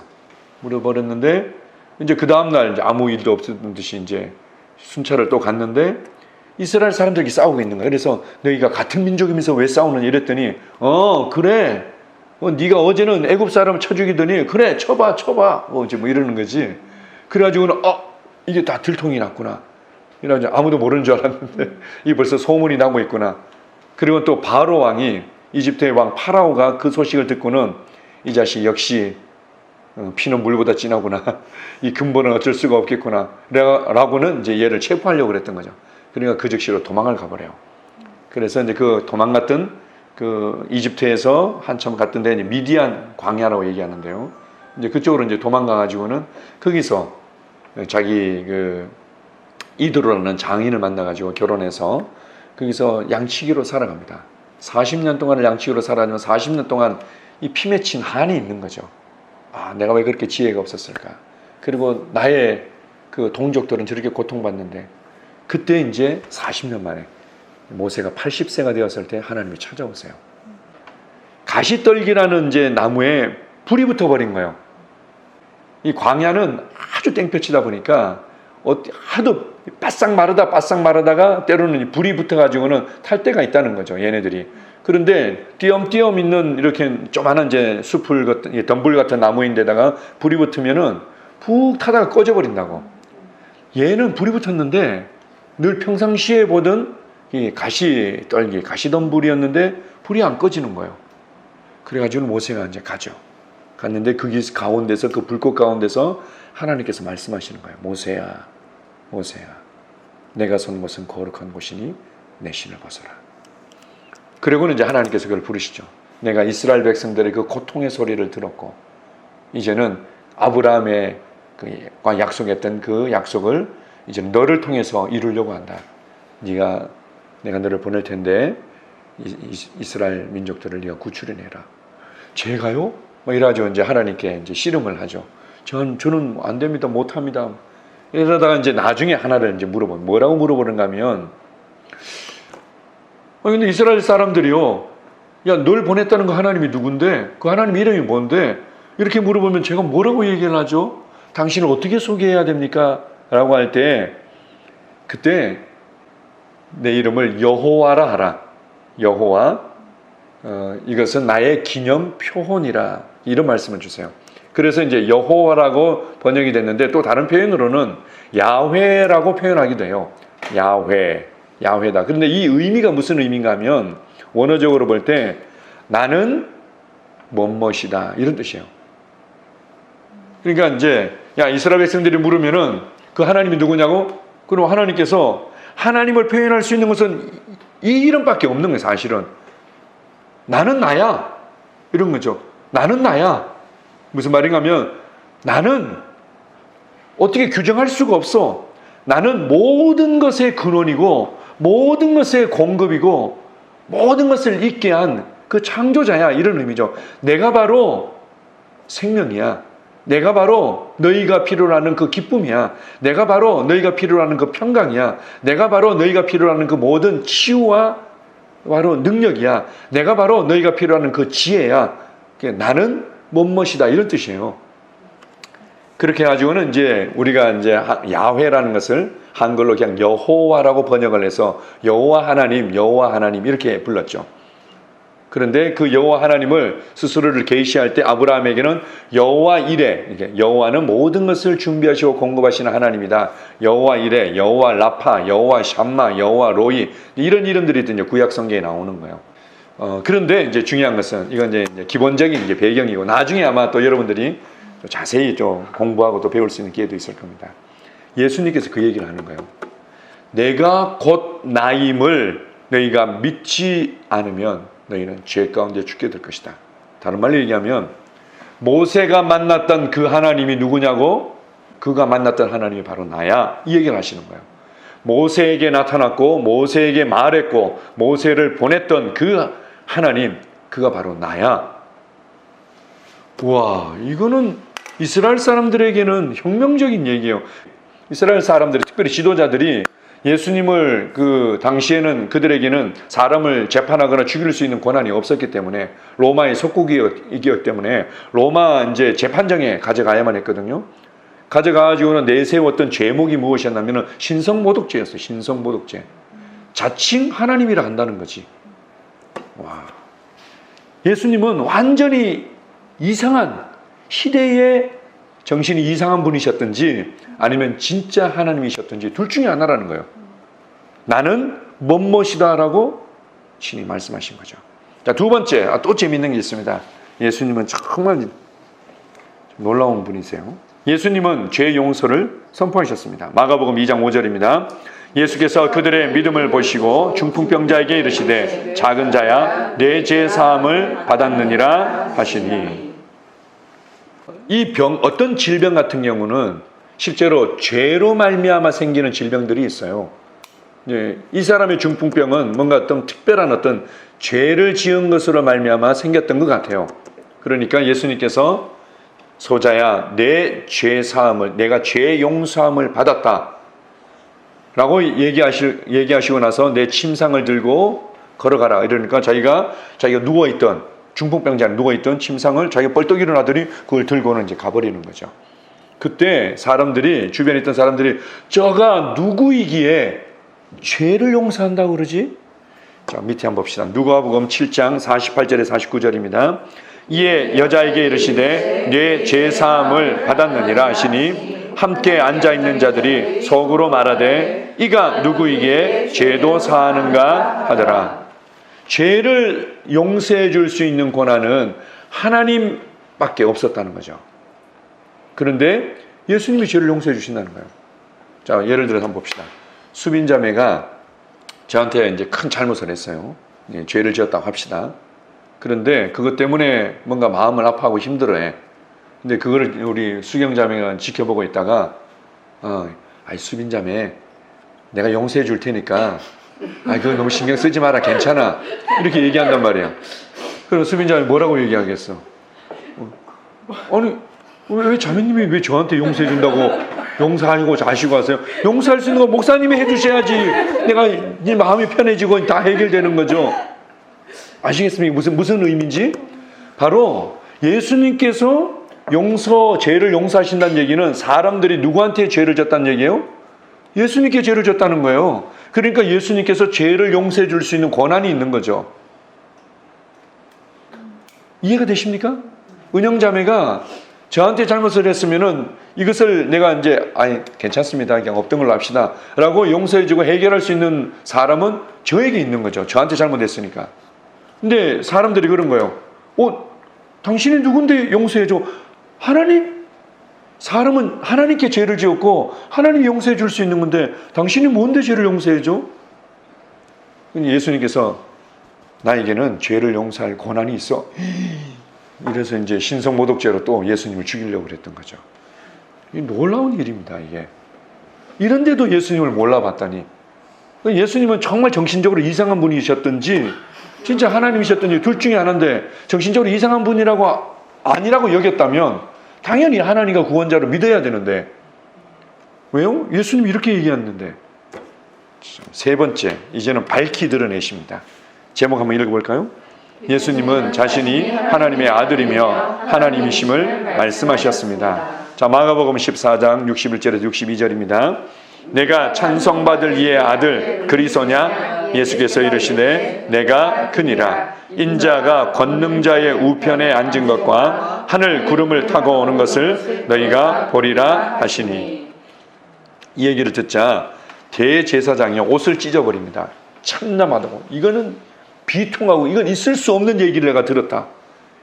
묻어버렸는데 이제 그 다음날 이제 아무 일도 없었던 듯이 이제 순찰을 또 갔는데 이스라엘 사람들이 싸우고 있는 거야. 그래서 너희가 같은 민족이면서 왜 싸우느냐 이랬더니 그래 네가 어제는 애굽 사람을 쳐 죽이더니 그래 쳐봐 이제 이러는 거지. 그래가지고는 이게 다 들통이 났구나. 이래가지고 아무도 모르는 줄 알았는데 이게 벌써 소문이 나고 있구나. 그리고 또 바로 왕이, 이집트의 왕 파라오가 그 소식을 듣고는 이 자식 역시 피는 물보다 진하구나. 이 근본은 어쩔 수가 없겠구나. 라고는 이제 얘를 체포하려고 그랬던 거죠. 그러니까 그 즉시로 도망을 가버려요. 그래서 이제 그 도망갔던 그 이집트에서 한참 갔던 데 이제 미디안 광야라고 얘기하는데요. 이제 그쪽으로 이제 도망가가지고는 거기서 자기 그 이드로라는 장인을 만나가지고 결혼해서 거기서 양치기로 살아갑니다. 40년 동안을 양치기로 살아가면 40년 동안 이 피 맺힌 한이 있는 거죠. 아, 내가 왜 그렇게 지혜가 없었을까? 그리고 나의 그 동족들은 저렇게 고통받는데, 그때 이제 40년 만에 모세가 80세가 되었을 때 하나님이 찾아오세요. 가시떨기라는 이제 나무에 불이 붙어버린 거예요. 이 광야는 아주 땡볕이다 보니까 하도 바싹 마르다가 때로는 불이 붙어가지고는 탈 때가 있다는 거죠, 얘네들이. 그런데 띄엄띄엄 있는 이렇게 조그마한 이제 숲을 같은 덤불 같은 나무인데다가 불이 붙으면은 푹 타다가 꺼져버린다고. 얘는 불이 붙었는데 늘 평상시에 보던 이 가시떨기, 가시덤불이었는데 불이 안 꺼지는 거예요. 그래가지고 모세가 이제 가죠. 갔는데 그 가운데서, 그 불꽃 가운데서 하나님께서 말씀하시는 거예요. 모세야, 모세야, 내가 선 곳은 거룩한 곳이니 내 신을 벗어라. 그리고는 이제 하나님께서 그걸 부르시죠. 내가 이스라엘 백성들의 그 고통의 소리를 들었고, 이제는 아브라함의 그 약속했던 그 약속을 이제 너를 통해서 이루려고 한다. 내가 너를 보낼 텐데 이스라엘 민족들을 네가 구출해내라. 제가요? 뭐 이러죠. 이제 하나님께 이제 씨름을 하죠. 저는 안 됩니다, 못 합니다. 이러다가 이제 나중에 하나를 이제 뭐라고 물어보는가 하면, 근데 이스라엘 사람들이요, 야, 널 보냈다는 거 하나님이 누군데? 그 하나님 이름이 뭔데? 이렇게 물어보면 제가 뭐라고 얘기를 하죠? 당신을 어떻게 소개해야 됩니까? 라고 할 때, 그때 내 이름을 여호와라 하라. 여호와, 이것은 나의 기념 표본이라. 이런 말씀을 주세요. 그래서 이제 여호와라고 번역이 됐는데, 또 다른 표현으로는 야훼라고 표현하기도 해요. 야훼다. 그런데 이 의미가 무슨 의미인가 하면, 원어적으로 볼 때 나는 뭐뭇이다, 이런 뜻이에요. 그러니까 이제 이스라엘 백성들이 물으면은 그 하나님이 누구냐고? 그럼 하나님께서 하나님을 표현할 수 있는 것은 이 이름밖에 없는 거예요, 사실은. 나는 나야, 이런 거죠. 나는 나야. 무슨 말인가 하면, 나는 어떻게 규정할 수가 없어. 나는 모든 것의 근원이고 모든 것의 공급이고 모든 것을 있게 한 그 창조자야, 이런 의미죠. 내가 바로 생명이야. 내가 바로 너희가 필요로 하는 그 기쁨이야. 내가 바로 너희가 필요로 하는 그 평강이야. 내가 바로 너희가 필요로 하는 그 모든 치유와 바로 능력이야. 내가 바로 너희가 필요로 하는 그 지혜야. 나는 뭐뭇이다, 이런 뜻이에요. 그렇게 해가지고는 이제 우리가 이제 야훼라는 것을 한글로 그냥 여호와라고 번역을 해서 여호와 하나님 이렇게 불렀죠. 그런데 그 여호와 하나님을 스스로를 계시할 때 아브라함에게는 여호와 이레, 여호와는 모든 것을 준비하시고 공급하시는 하나님이다. 여호와 이레, 여호와 라파, 여호와 샴마, 여호와 로이, 이런 이름들이 이제 구약 성경에 나오는 거예요. 그런데 이제 중요한 것은 이건 이제 기본적인 이제 배경이고, 나중에 아마 또 여러분들이 자세히 좀 공부하고 또 배울 수 있는 기회도 있을 겁니다. 예수님께서 그 얘기를 하는 거예요. 내가 곧 나임을 너희가 믿지 않으면 너희는 죄 가운데 죽게 될 것이다. 다른 말로 얘기하면, 모세가 만났던 그 하나님이 누구냐고? 그가 만났던 하나님이 바로 나야, 이 얘기를 하시는 거예요. 모세에게 나타났고 모세에게 말했고 모세를 보냈던 그 하나님, 그가 바로 나야. 와, 이거는 이스라엘 사람들에게는 혁명적인 얘기예요. 이스라엘 사람들이, 특별히 지도자들이 예수님을 그 당시에는 그들에게는 사람을 재판하거나 죽일 수 있는 권한이 없었기 때문에, 로마의 속국이었기 때문에 로마 이제 재판정에 가져가야만 했거든요. 가져가가지고는 내세웠던 죄목이 무엇이었냐면 신성모독죄였어요. 신성모독죄. 자칭 하나님이라 한다는 거지. 와. 예수님은 완전히 이상한, 시대의 정신이 이상한 분이셨든지 아니면 진짜 하나님이셨든지 둘 중에 하나라는 거예요. 나는 뭐뭇이다라고 신이 말씀하신 거죠. 자, 두 번째, 또 재밌는 게 있습니다. 예수님은 정말 놀라운 분이세요. 예수님은 죄 용서를 선포하셨습니다. 마가복음 2장 5절입니다. 예수께서 그들의 믿음을 보시고 중풍병자에게 이르시되 작은 자야 내 죄 사함을 받았느니라 하시니, 이 병, 어떤 질병 같은 경우는 실제로 죄로 말미암아 생기는 질병들이 있어요. 이 사람의 중풍병은 뭔가 어떤 특별한 어떤 죄를 지은 것으로 말미암아 생겼던 것 같아요. 그러니까 예수님께서 소자야 내 죄 사함을, 내가 죄 용서함을 받았다 라고 얘기하시고 나서 내 침상을 들고 걸어가라 이러니까 자기가 누워있던, 중풍병자는 누워있던 침상을 자기가 벌떡 일어나더니 그걸 들고는 이제 가버리는 거죠. 그때 사람들이, 주변에 있던 사람들이 저가 누구이기에 죄를 용서한다고 그러지? 자, 밑에 한번 봅시다. 누가복음 7장 48절에 49절입니다. 이에 여자에게 이르시되 내 죄 사함을 받았느니라 하시니 함께 앉아있는 자들이 속으로 말하되 이가 누구이기에 죄도 사하는가 하더라. 죄를 용서해 줄 수 있는 권한은 하나님밖에 없었다는 거죠. 그런데 예수님이 죄를 용서해 주신다는 거예요. 자, 예를 들어서 한번 봅시다. 수빈 자매가 저한테 이제 큰 잘못을 했어요. 죄를 지었다고 합시다. 그런데 그것 때문에 뭔가 마음을 아파하고 힘들어해. 근데 그거를 우리 수경 자매가 지켜보고 있다가 아이 수빈 자매 내가 용서해 줄 테니까 그거 너무 신경 쓰지 마라, 괜찮아, 이렇게 얘기한단 말이야. 그럼 수빈 자매 뭐라고 얘기하겠어? 아니 왜 자매님이 왜 저한테 용서해 준다고 용서하고 자시고 하세요? 용서할 수 있는 거 목사님이 해주셔야지 내가 네 마음이 편해지고 다 해결되는 거죠. 아시겠습니까? 무슨 의미인지? 바로 예수님께서 죄를 용서하신다는 얘기는 사람들이 누구한테 죄를 졌다는 얘기예요? 예수님께 죄를 졌다는 거예요. 그러니까 예수님께서 죄를 용서해 줄 수 있는 권한이 있는 거죠. 이해가 되십니까? 은영자매가 저한테 잘못을 했으면은 이것을 내가 이제 괜찮습니다, 그냥 없던 걸로 합시다 라고 용서해주고 해결할 수 있는 사람은 저에게 있는 거죠. 저한테 잘못했으니까. 근데 사람들이 그런 거예요. 당신이 누군데 용서해줘? 하나님? 사람은 하나님께 죄를 지었고 하나님이 용서해 줄 수 있는 건데 당신이 뭔데 죄를 용서해줘? 예수님께서 나에게는 죄를 용서할 권한이 있어. 이래서 이제 신성모독죄로 또 예수님을 죽이려고 그랬던 거죠. 놀라운 일입니다, 이게. 이런데도 예수님을 몰라봤다니. 예수님은 정말 정신적으로 이상한 분이셨든지 진짜 하나님이셨든지 둘 중에 하나인데 정신적으로 이상한 분이라고 아니라고 여겼다면 당연히 하나님과 구원자로 믿어야 되는데 왜요? 예수님이 이렇게 얘기했는데. 세 번째, 이제는 밝히 드러내십니다. 제목 한번 읽어볼까요? 예수님은 자신이 하나님의 아들이며 하나님이심을 말씀하셨습니다. 자, 마가복음 14장 61절에서 62절입니다. 내가 찬송받을 이의 아들 그리스도냐? 예수께서 이르시되 내가 그니라. 인자가 권능자의 우편에 앉은 것과 하늘 구름을 타고 오는 것을 너희가 보리라 하시니. 이 얘기를 듣자 대제사장이 옷을 찢어버립니다. 참남하다고. 이거는 비통하고 이건 있을 수 없는 얘기를 내가 들었다.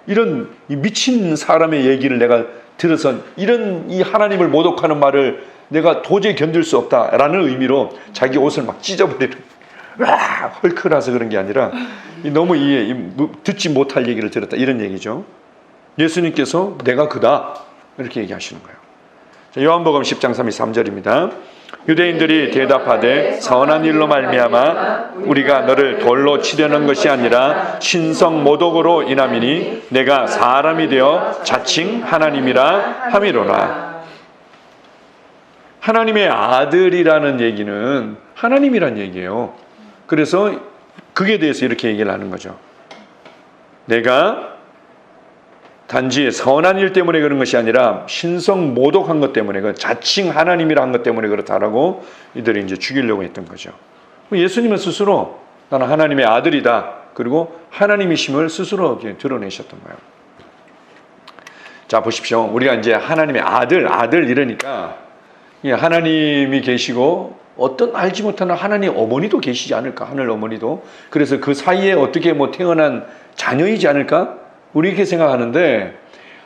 이런 미친 사람의 얘기를 내가 들어서 이런 이 하나님을 모독하는 말을 내가 도저히 견딜 수 없다라는 의미로 자기 옷을 막 찢어버리는, 헐크라서 그런 게 아니라 너무 듣지 못할 얘기를 들었다, 이런 얘기죠. 예수님께서 내가 그다 이렇게 얘기하시는 거예요. 자, 요한복음 10장 33절입니다. 유대인들이 대답하되 선한 일로 말미암아 우리가 너를 돌로 치려는 것이 아니라 신성 모독으로 인함이니 내가 사람이 되어 자칭 하나님이라 함이로라. 하나님의 아들이라는 얘기는 하나님이란 얘기예요. 그래서 그에 대해서 이렇게 얘기를 하는 거죠. 내가 단지 선한 일 때문에 그런 것이 아니라 신성 모독한 것 때문에, 그 자칭 하나님이라 한 것 때문에 그렇다라고 이들이 이제 죽이려고 했던 거죠. 예수님은 스스로 나는 하나님의 아들이다, 그리고 하나님이심을 스스로 드러내셨던 거예요. 자, 보십시오. 우리가 이제 하나님의 아들 이러니까 하나님이 계시고 어떤 알지 못하는 하나님의 어머니도 계시지 않을까, 하늘 어머니도. 그래서 그 사이에 어떻게 태어난 자녀이지 않을까, 우리 이렇게 생각하는데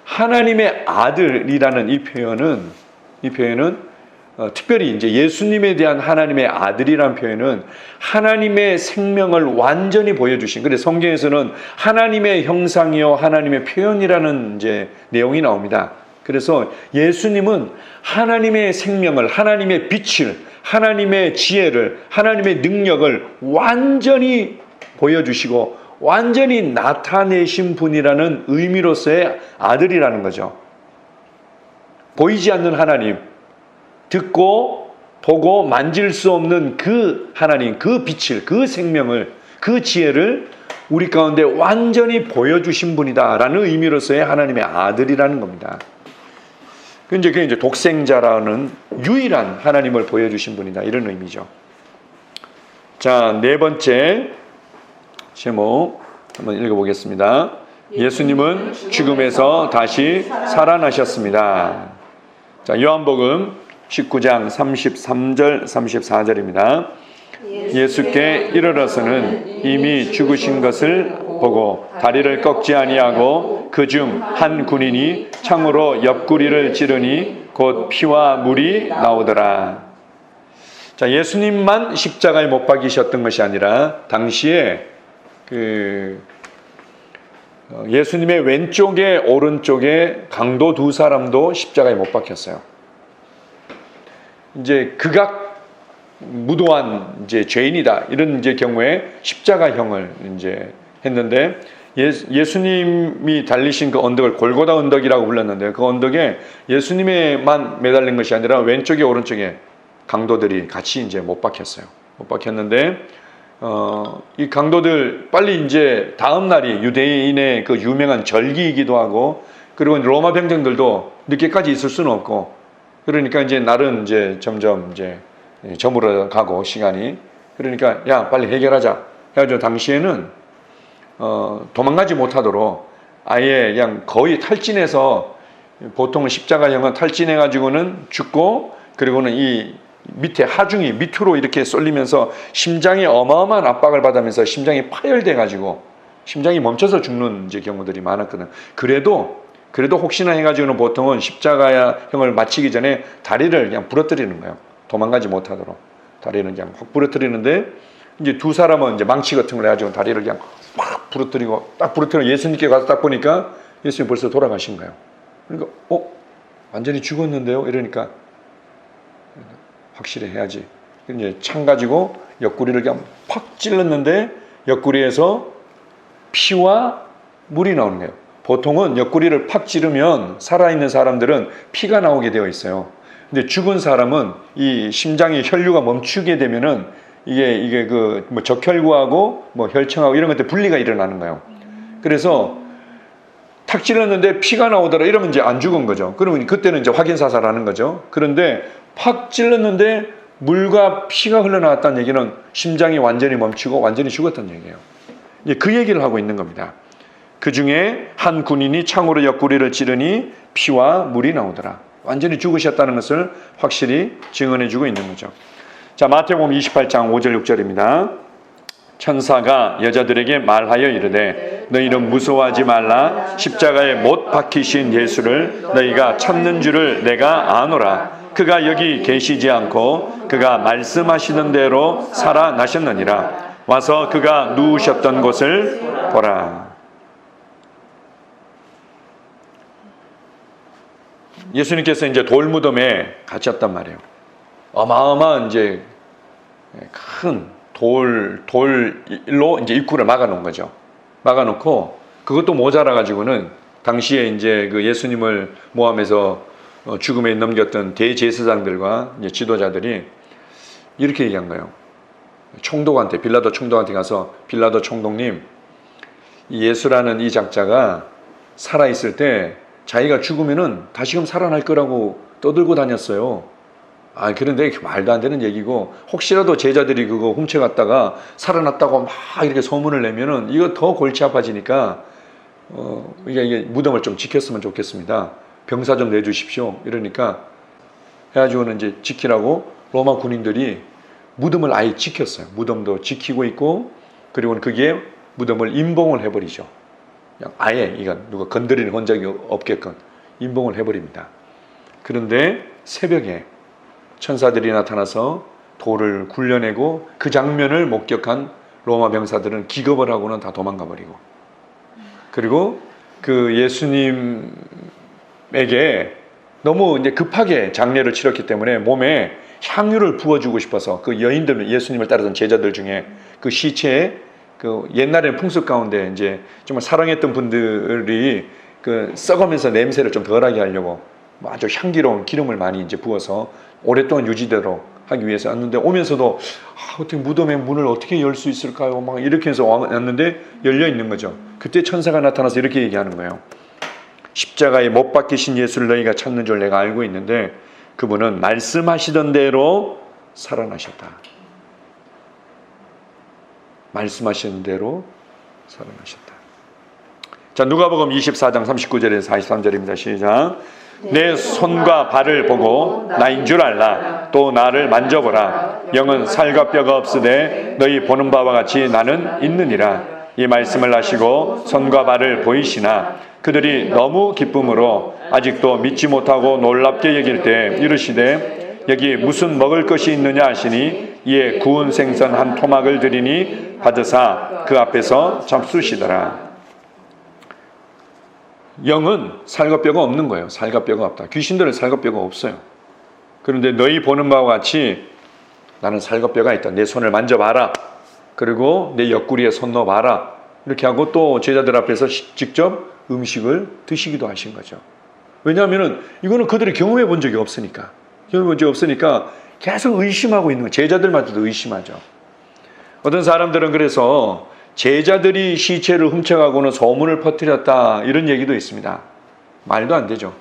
하나님의 아들이라는 이 표현은 특별히 이제 예수님에 대한 하나님의 아들이라는 표현은 하나님의 생명을 완전히 보여주신. 그래서 성경에서는 하나님의 형상이요 하나님의 표현이라는 이제 내용이 나옵니다. 그래서 예수님은 하나님의 생명을, 하나님의 빛을, 하나님의 지혜를, 하나님의 능력을 완전히 보여주시고 완전히 나타내신 분이라는 의미로서의 아들이라는 거죠. 보이지 않는 하나님, 듣고 보고 만질 수 없는 그 하나님, 그 빛을, 그 생명을, 그 지혜를 우리 가운데 완전히 보여주신 분이다라는 의미로서의 하나님의 아들이라는 겁니다. 그게 이제 독생자라는 유일한 하나님을 보여주신 분이다, 이런 의미죠. 자, 네 번째 제목 한번 읽어보겠습니다. 예수님은 죽음에서 다시 살아나셨습니다. 자, 요한복음 19장 33절 34절입니다. 예수께 이르러서는 이미 죽으신 것을 보고 다리를 꺾지 아니하고 그중 한 군인이 창으로 옆구리를 찌르니 곧 피와 물이 나오더라. 자, 예수님만 십자가에 못 박이셨던 것이 아니라 당시에 예수님의 왼쪽에 오른쪽에 강도 두 사람도 십자가에 못 박혔어요. 이제 극악 무도한 이제 죄인이다, 이런 이제 경우에 십자가형을 이제 했는데, 예수님이 달리신 그 언덕을 골고다 언덕이라고 불렀는데, 그 언덕에 예수님에만 매달린 것이 아니라 왼쪽에 오른쪽에 강도들이 같이 이제 못 박혔어요. 못 박혔는데 이 강도들 빨리 이제 다음 날이 유대인의 그 유명한 절기이기도 하고, 그리고 로마 병정들도 늦게까지 있을 수는 없고, 그러니까 이제 날은 이제 점점 이제 저물어 가고 시간이, 그러니까 야 빨리 해결하자 해가지고 당시에는 도망가지 못하도록 아예 그냥 거의 탈진해서, 보통은 십자가형은 탈진해 가지고는 죽고, 그리고는 이 밑에 하중이 밑으로 이렇게 쏠리면서 심장이 어마어마한 압박을 받으면서 심장이 파열돼 가지고 심장이 멈춰서 죽는 이제 경우들이 많았거든. 그래도 혹시나 해가지고는 보통은 십자가형을 마치기 전에 다리를 그냥 부러뜨리는 거예요. 도망가지 못하도록 다리는 그냥 확 부러뜨리는데, 이제 두 사람은 이제 망치 같은 걸 해가지고 다리를 그냥 막 부러뜨리고, 딱 부러뜨리고 예수님께 가서 딱 보니까 예수님 벌써 돌아가신 거예요. 그러니까 완전히 죽었는데요, 이러니까 확실히 해야지. 이제 창 가지고 옆구리를 그냥 팍 찔렀는데 옆구리에서 피와 물이 나오는 거예요. 보통은 옆구리를 팍 찌르면 살아있는 사람들은 피가 나오게 되어 있어요. 근데 죽은 사람은 이 심장의 혈류가 멈추게 되면은 이게 그 뭐 적혈구하고 뭐 혈청하고 이런 것들 분리가 일어나는 거예요. 그래서 탁 찔렀는데 피가 나오더라 이러면 이제 안 죽은 거죠. 그러면 그때는 이제 확인 사살하는 거죠. 그런데 팍 찔렀는데 물과 피가 흘러나왔다는 얘기는 심장이 완전히 멈추고 완전히 죽었다는 얘기예요. 이제 그 얘기를 하고 있는 겁니다. 그 중에 한 군인이 창으로 옆구리를 찌르니 피와 물이 나오더라. 완전히 죽으셨다는 것을 확실히 증언해 주고 있는 거죠. 자, 마태복음 28장 5절 6절입니다. 천사가 여자들에게 말하여 이르되 너희는 무서워하지 말라. 십자가에 못 박히신 예수를 너희가 찾는 줄을 내가 아노라. 그가 여기 계시지 않고 그가 말씀하시는 대로 살아나셨느니라. 와서 그가 누우셨던 곳을 보라. 예수님께서 이제 돌무덤에 갇혔단 말이에요. 어마어마한 이제 큰 돌로 이제 입구를 막아놓은 거죠. 막아놓고 그것도 모자라 가지고는 당시에 이제 그 예수님을 모함해서 죽음에 넘겼던 대제사장들과 이제 지도자들이 이렇게 얘기한 거예요. 총독한테, 빌라도 총독한테 가서, 빌라도 총독님, 예수라는 이 작자가 살아있을 때 자기가 죽으면은 다시금 살아날 거라고 떠들고 다녔어요. 그런데 말도 안 되는 얘기고, 혹시라도 제자들이 그거 훔쳐갔다가 살아났다고 막 이렇게 소문을 내면은 이거 더 골치 아파지니까 이게 무덤을 좀 지켰으면 좋겠습니다. 병사 좀 내주십시오. 이러니까 해가지고는 이제 지키라고 로마 군인들이 무덤을 아예 지켰어요. 무덤도 지키고 있고, 그리고는 그게 무덤을 임봉을 해버리죠. 그냥 아예 이거 누가 건드리는 흔적이 없게끔 임봉을 해버립니다. 그런데 새벽에 천사들이 나타나서 돌을 굴려내고 그 장면을 목격한 로마 병사들은 기겁을 하고는 다 도망가 버리고, 그리고 그 예수님에게 너무 이제 급하게 장례를 치렀기 때문에 몸에 향유를 부어주고 싶어서 그 여인들, 예수님을 따르던 제자들 중에 그 시체에 그 옛날에는 풍습 가운데 이제 정말 사랑했던 분들이 그 썩으면서 냄새를 좀 덜하게 하려고 아주 향기로운 기름을 많이 이제 부어서 오랫동안 유지되도록 하기 위해서 왔는데, 오면서도 어떻게 무덤의 문을 어떻게 열 수 있을까요? 막 이렇게 해서 왔는데 열려 있는 거죠. 그때 천사가 나타나서 이렇게 얘기하는 거예요. 십자가에 못 박히신 예수를 너희가 찾는 줄 내가 알고 있는데 그분은 말씀하시던 대로 살아나셨다. 말씀하시는 대로 살아나셨다. 자, 누가복음 24장 39절에서 43절입니다. 시작. 내 손과 발을 보고 나인 줄 알라. 또 나를 만져보라. 영은 살과 뼈가 없으되 너희 보는 바와 같이 나는 있느니라. 이 말씀을 하시고 손과 발을 보이시나 그들이 너무 기쁨으로 아직도 믿지 못하고 놀랍게 여길 때 이르시되 여기 무슨 먹을 것이 있느냐 하시니 이에 구운 생선 한 토막을 드리니 받으사 그 앞에서 잡수시더라. 영은 살과 뼈가 없는 거예요. 살과 뼈가 없다. 귀신들은 살과 뼈가 없어요. 그런데 너희 보는 바와 같이 나는 살과 뼈가 있다. 내 손을 만져봐라. 그리고 내 옆구리에 손 넣어봐라. 이렇게 하고 또 제자들 앞에서 직접 음식을 드시기도 하신 거죠. 왜냐하면 이거는 그들이 경험해 본 적이 없으니까. 경험해 본 적이 없으니까 계속 의심하고 있는 거예요. 제자들마저도 의심하죠. 어떤 사람들은 그래서 제자들이 시체를 훔쳐가고는 소문을 퍼뜨렸다, 이런 얘기도 있습니다. 말도 안 되죠.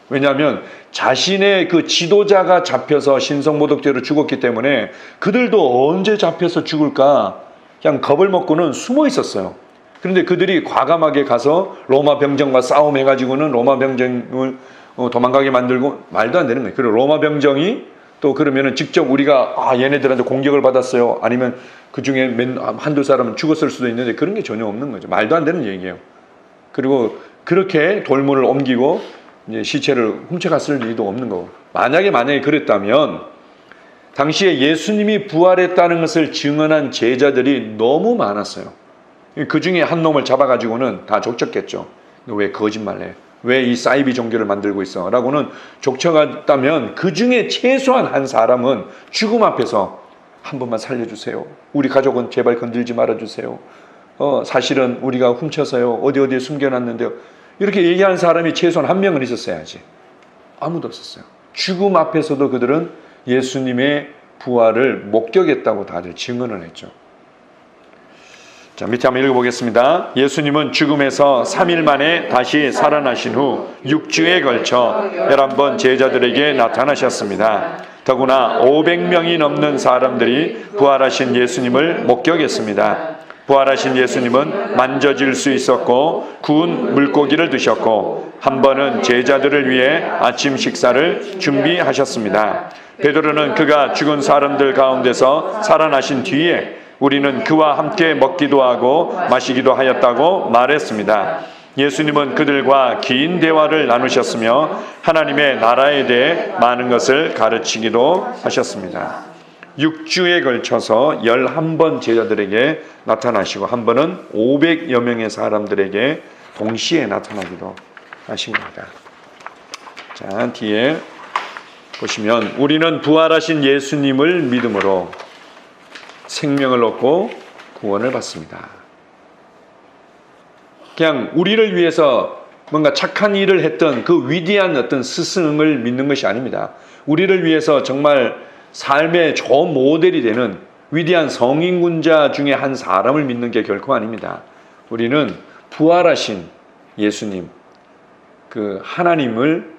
왜냐하면 자신의 그 지도자가 잡혀서 신성모독죄로 죽었기 때문에 그들도 언제 잡혀서 죽을까 그냥 겁을 먹고는 숨어 있었어요. 그런데 그들이 과감하게 가서 로마 병정과 싸움해가지고는 로마 병정을 도망가게 만들고, 말도 안 되는 거예요. 그리고 로마 병정이 또 그러면은 직접 우리가 얘네들한테 공격을 받았어요, 아니면 그 중에 한두 사람은 죽었을 수도 있는데 그런 게 전혀 없는 거죠. 말도 안 되는 얘기예요. 그리고 그렇게 돌문을 옮기고 이제 시체를 훔쳐갔을 리도 없는 거고, 만약에 그랬다면 당시에 예수님이 부활했다는 것을 증언한 제자들이 너무 많았어요. 그 중에 한 놈을 잡아가지고는 다 족쳤겠죠. 너 왜 거짓말해? 왜 이 사이비 종교를 만들고 있어? 라고는 족쳐갔다면 그 중에 최소한 한 사람은 죽음 앞에서 한 번만 살려주세요. 우리 가족은 제발 건들지 말아주세요. 사실은 우리가 훔쳐서요. 어디에 숨겨놨는데요. 이렇게 얘기하는 사람이 최소한 한 명은 있었어야지. 아무도 없었어요. 죽음 앞에서도 그들은 예수님의 부활을 목격했다고 다들 증언을 했죠. 자, 밑에 한번 읽어보겠습니다. 예수님은 죽음에서 3일 만에 다시 살아나신 후 6주에 걸쳐 11번 제자들에게 나타나셨습니다. 더구나 500명이 넘는 사람들이 부활하신 예수님을 목격했습니다. 부활하신 예수님은 만져질 수 있었고 구운 물고기를 드셨고 한 번은 제자들을 위해 아침 식사를 준비하셨습니다. 베드로는 그가 죽은 사람들 가운데서 살아나신 뒤에 우리는 그와 함께 먹기도 하고 마시기도 하였다고 말했습니다. 예수님은 그들과 긴 대화를 나누셨으며 하나님의 나라에 대해 많은 것을 가르치기도 하셨습니다. 6주에 걸쳐서 11번 제자들에게 나타나시고 한 번은 500여 명의 사람들에게 동시에 나타나기도 하신 겁니다. 자, 뒤에 보시면 우리는 부활하신 예수님을 믿음으로 생명을 얻고 구원을 받습니다. 그냥 우리를 위해서 뭔가 착한 일을 했던 그 위대한 어떤 스승을 믿는 것이 아닙니다. 우리를 위해서 정말 삶의 좋은 모델이 되는 위대한 성인군자 중에 한 사람을 믿는 게 결코 아닙니다. 우리는 부활하신 예수님, 그 하나님을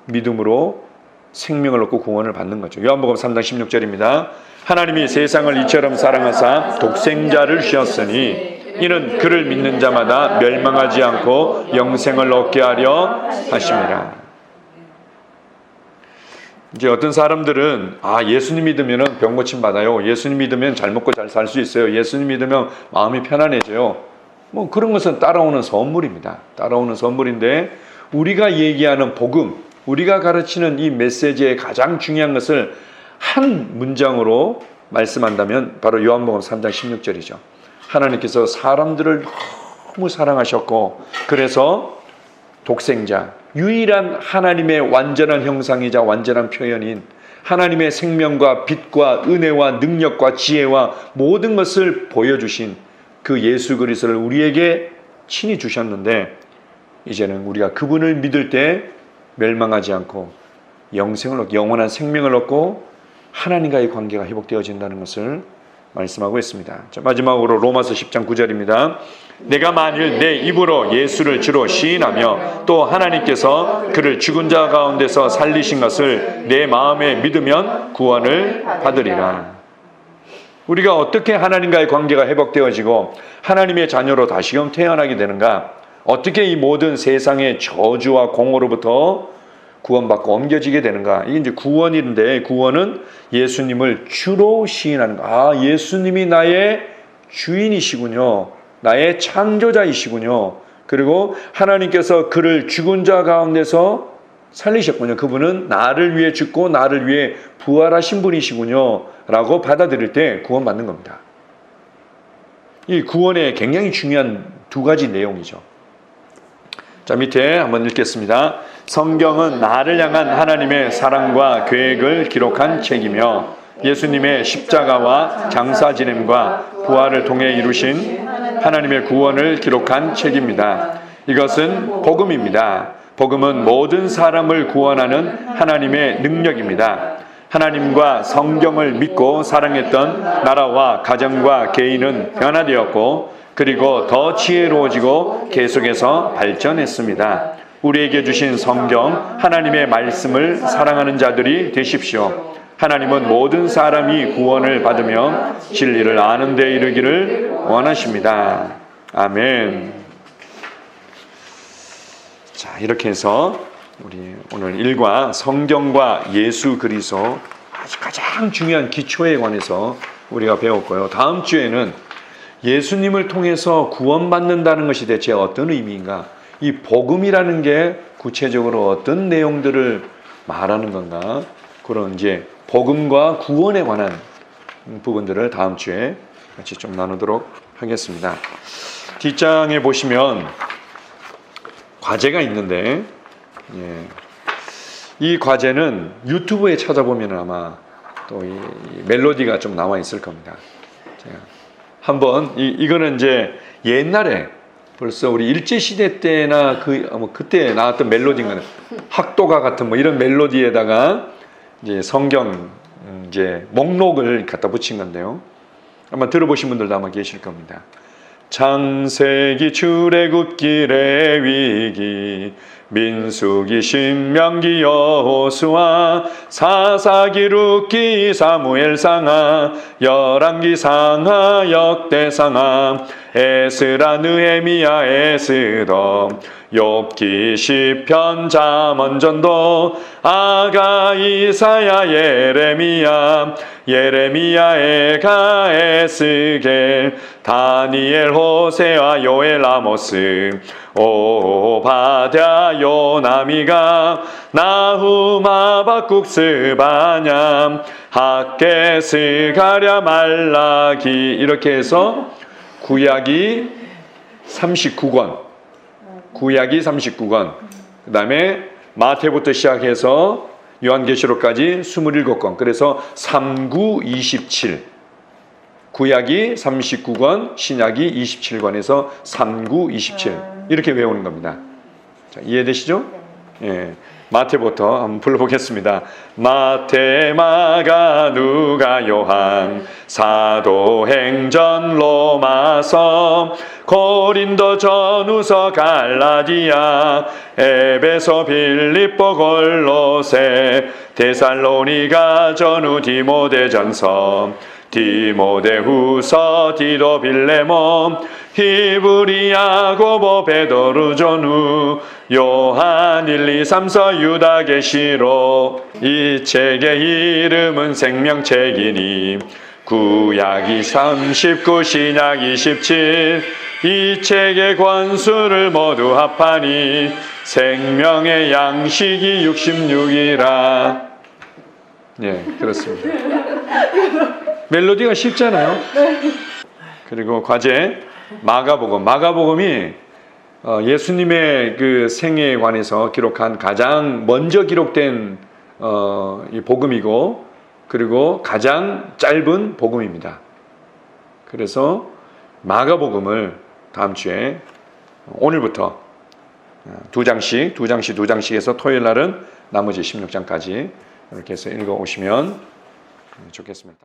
믿음으로 생명을 얻고 구원을 받는 거죠. 요한복음 3장 16절입니다. 하나님이 세상을 이처럼 사랑하사 독생자를 주셨으니 이는 그를 믿는 자마다 멸망하지 않고 영생을 얻게 하려 하심이라. 이제 어떤 사람들은 예수님 믿으면 병 고침 받아요. 예수님 믿으면 잘 먹고 잘 살 수 있어요. 예수님 믿으면 마음이 편안해져요. 뭐 그런 것은 따라오는 선물입니다. 따라오는 선물인데 우리가 얘기하는 복음, 우리가 가르치는 이 메시지의 가장 중요한 것을 한 문장으로 말씀한다면 바로 요한복음 3장 16절이죠. 하나님께서 사람들을 너무 사랑하셨고 그래서 독생자, 유일한 하나님의 완전한 형상이자 완전한 표현인 하나님의 생명과 빛과 은혜와 능력과 지혜와 모든 것을 보여주신 그 예수 그리스도를 우리에게 친히 주셨는데 이제는 우리가 그분을 믿을 때 멸망하지 않고 영생을 얻고 영원한 생명을 얻고 하나님과의 관계가 회복되어진다는 것을 말씀하고 있습니다. 자, 마지막으로 로마서 10장 9절입니다. 내가 만일 내 입으로 예수를 주로 시인하며 또 하나님께서 그를 죽은 자 가운데서 살리신 것을 내 마음에 믿으면 구원을 받으리라. 우리가 어떻게 하나님과의 관계가 회복되어지고 하나님의 자녀로 다시금 태어나게 되는가? 어떻게 이 모든 세상의 저주와 공허로부터 구원받고 옮겨지게 되는가? 이게 이제 구원인데 구원은 예수님을 주로 시인하는 거. 아, 예수님이 나의 주인이시군요. 나의 창조자이시군요. 그리고 하나님께서 그를 죽은 자 가운데서 살리셨군요. 그분은 나를 위해 죽고 나를 위해 부활하신 분이시군요. 라고 받아들일 때 구원받는 겁니다. 이 구원의 굉장히 중요한 두 가지 내용이죠. 자, 밑에 한번 읽겠습니다. 성경은 나를 향한 하나님의 사랑과 계획을 기록한 책이며 예수님의 십자가와 장사 지냄과 부활을 통해 이루신 하나님의 구원을 기록한 책입니다. 이것은 복음입니다. 복음은 모든 사람을 구원하는 하나님의 능력입니다. 하나님과 성경을 믿고 사랑했던 나라와 가정과 개인은 변화되었고 그리고 더 지혜로워지고 계속해서 발전했습니다. 우리에게 주신 성경, 하나님의 말씀을 사랑하는 자들이 되십시오. 하나님은 모든 사람이 구원을 받으며 진리를 아는 데 이르기를 원하십니다. 아멘. 자, 이렇게 해서 우리 오늘 일과 성경과 예수 그리스도 가장 중요한 기초에 관해서 우리가 배웠고요. 다음 주에는 예수님을 통해서 구원받는다는 것이 대체 어떤 의미인가? 이 복음이라는 게 구체적으로 어떤 내용들을 말하는 건가? 그런 이제 복음과 구원에 관한 부분들을 다음 주에 같이 좀 나누도록 하겠습니다. 뒷장에 보시면 과제가 있는데 이 과제는 유튜브에 찾아보면 아마 또 이 멜로디가 좀 나와 있을 겁니다. 제가 한번 이거는 이제 옛날에 벌써 우리 일제시대 때나 그때 나왔던 멜로디인가요? 학도가 같은 뭐 이런 멜로디에다가 이제 성경 이제 목록을 갖다 붙인 건데요. 아마 들어보신 분들도 아마 계실 겁니다. 창세기, 출애굽기, 레위기, 민수기, 신명기, 여호수아, 사사기, 룻기, 사무엘 상하, 열왕기, 상하, 역대상하, 에스라, 느헤미야, 에스더, 욥기, 시편, 잠언, 전도, 아가, 이사야, 예레미야, 에가, 에스겔, 다니엘, 호세아, 요엘, 아모스, 오바댜, 요나미가, 나훔, 하박국, 스바냐, 학개, 스가랴, 말라기. 이렇게 해서 구약이 39권, 그 다음에 마태부터 시작해서 요한계시록까지 27권. 그래서 3927. 구약이 39권, 신약이 27권에서 3927. 이렇게 외우는 겁니다. 자, 이해되시죠? 예. 마태부터 한번 불러보겠습니다. 마태, 마가, 누가, 요한, 사도행전, 로마서, 고린도, 전후서, 갈라디아, 에베소, 빌립보, 골로새, 데살로니가, 전후, 디모데전서, 디모데후서, 디도, 빌레몬, 히브리, 야고보, 베드로, 전후, 요한, 1, 2, 3서, 유다, 계시록. 이 책의 이름은 생명책이니 구약이 39, 신약이 17. 이 책의 권수를 모두 합하니 생명의 양식이 66이라. 예, 그렇습니다. 멜로디가 쉽잖아요. 그리고 과제 마가복음. 마가복음이 예수님의 그 생애에 관해서 기록한 가장 먼저 기록된 이 복음이고, 그리고 가장 짧은 복음입니다. 그래서 마가복음을 다음 주에 오늘부터 두 장씩에서 토요일 날은 나머지 16장까지 이렇게 해서 읽어 오시면 좋겠습니다.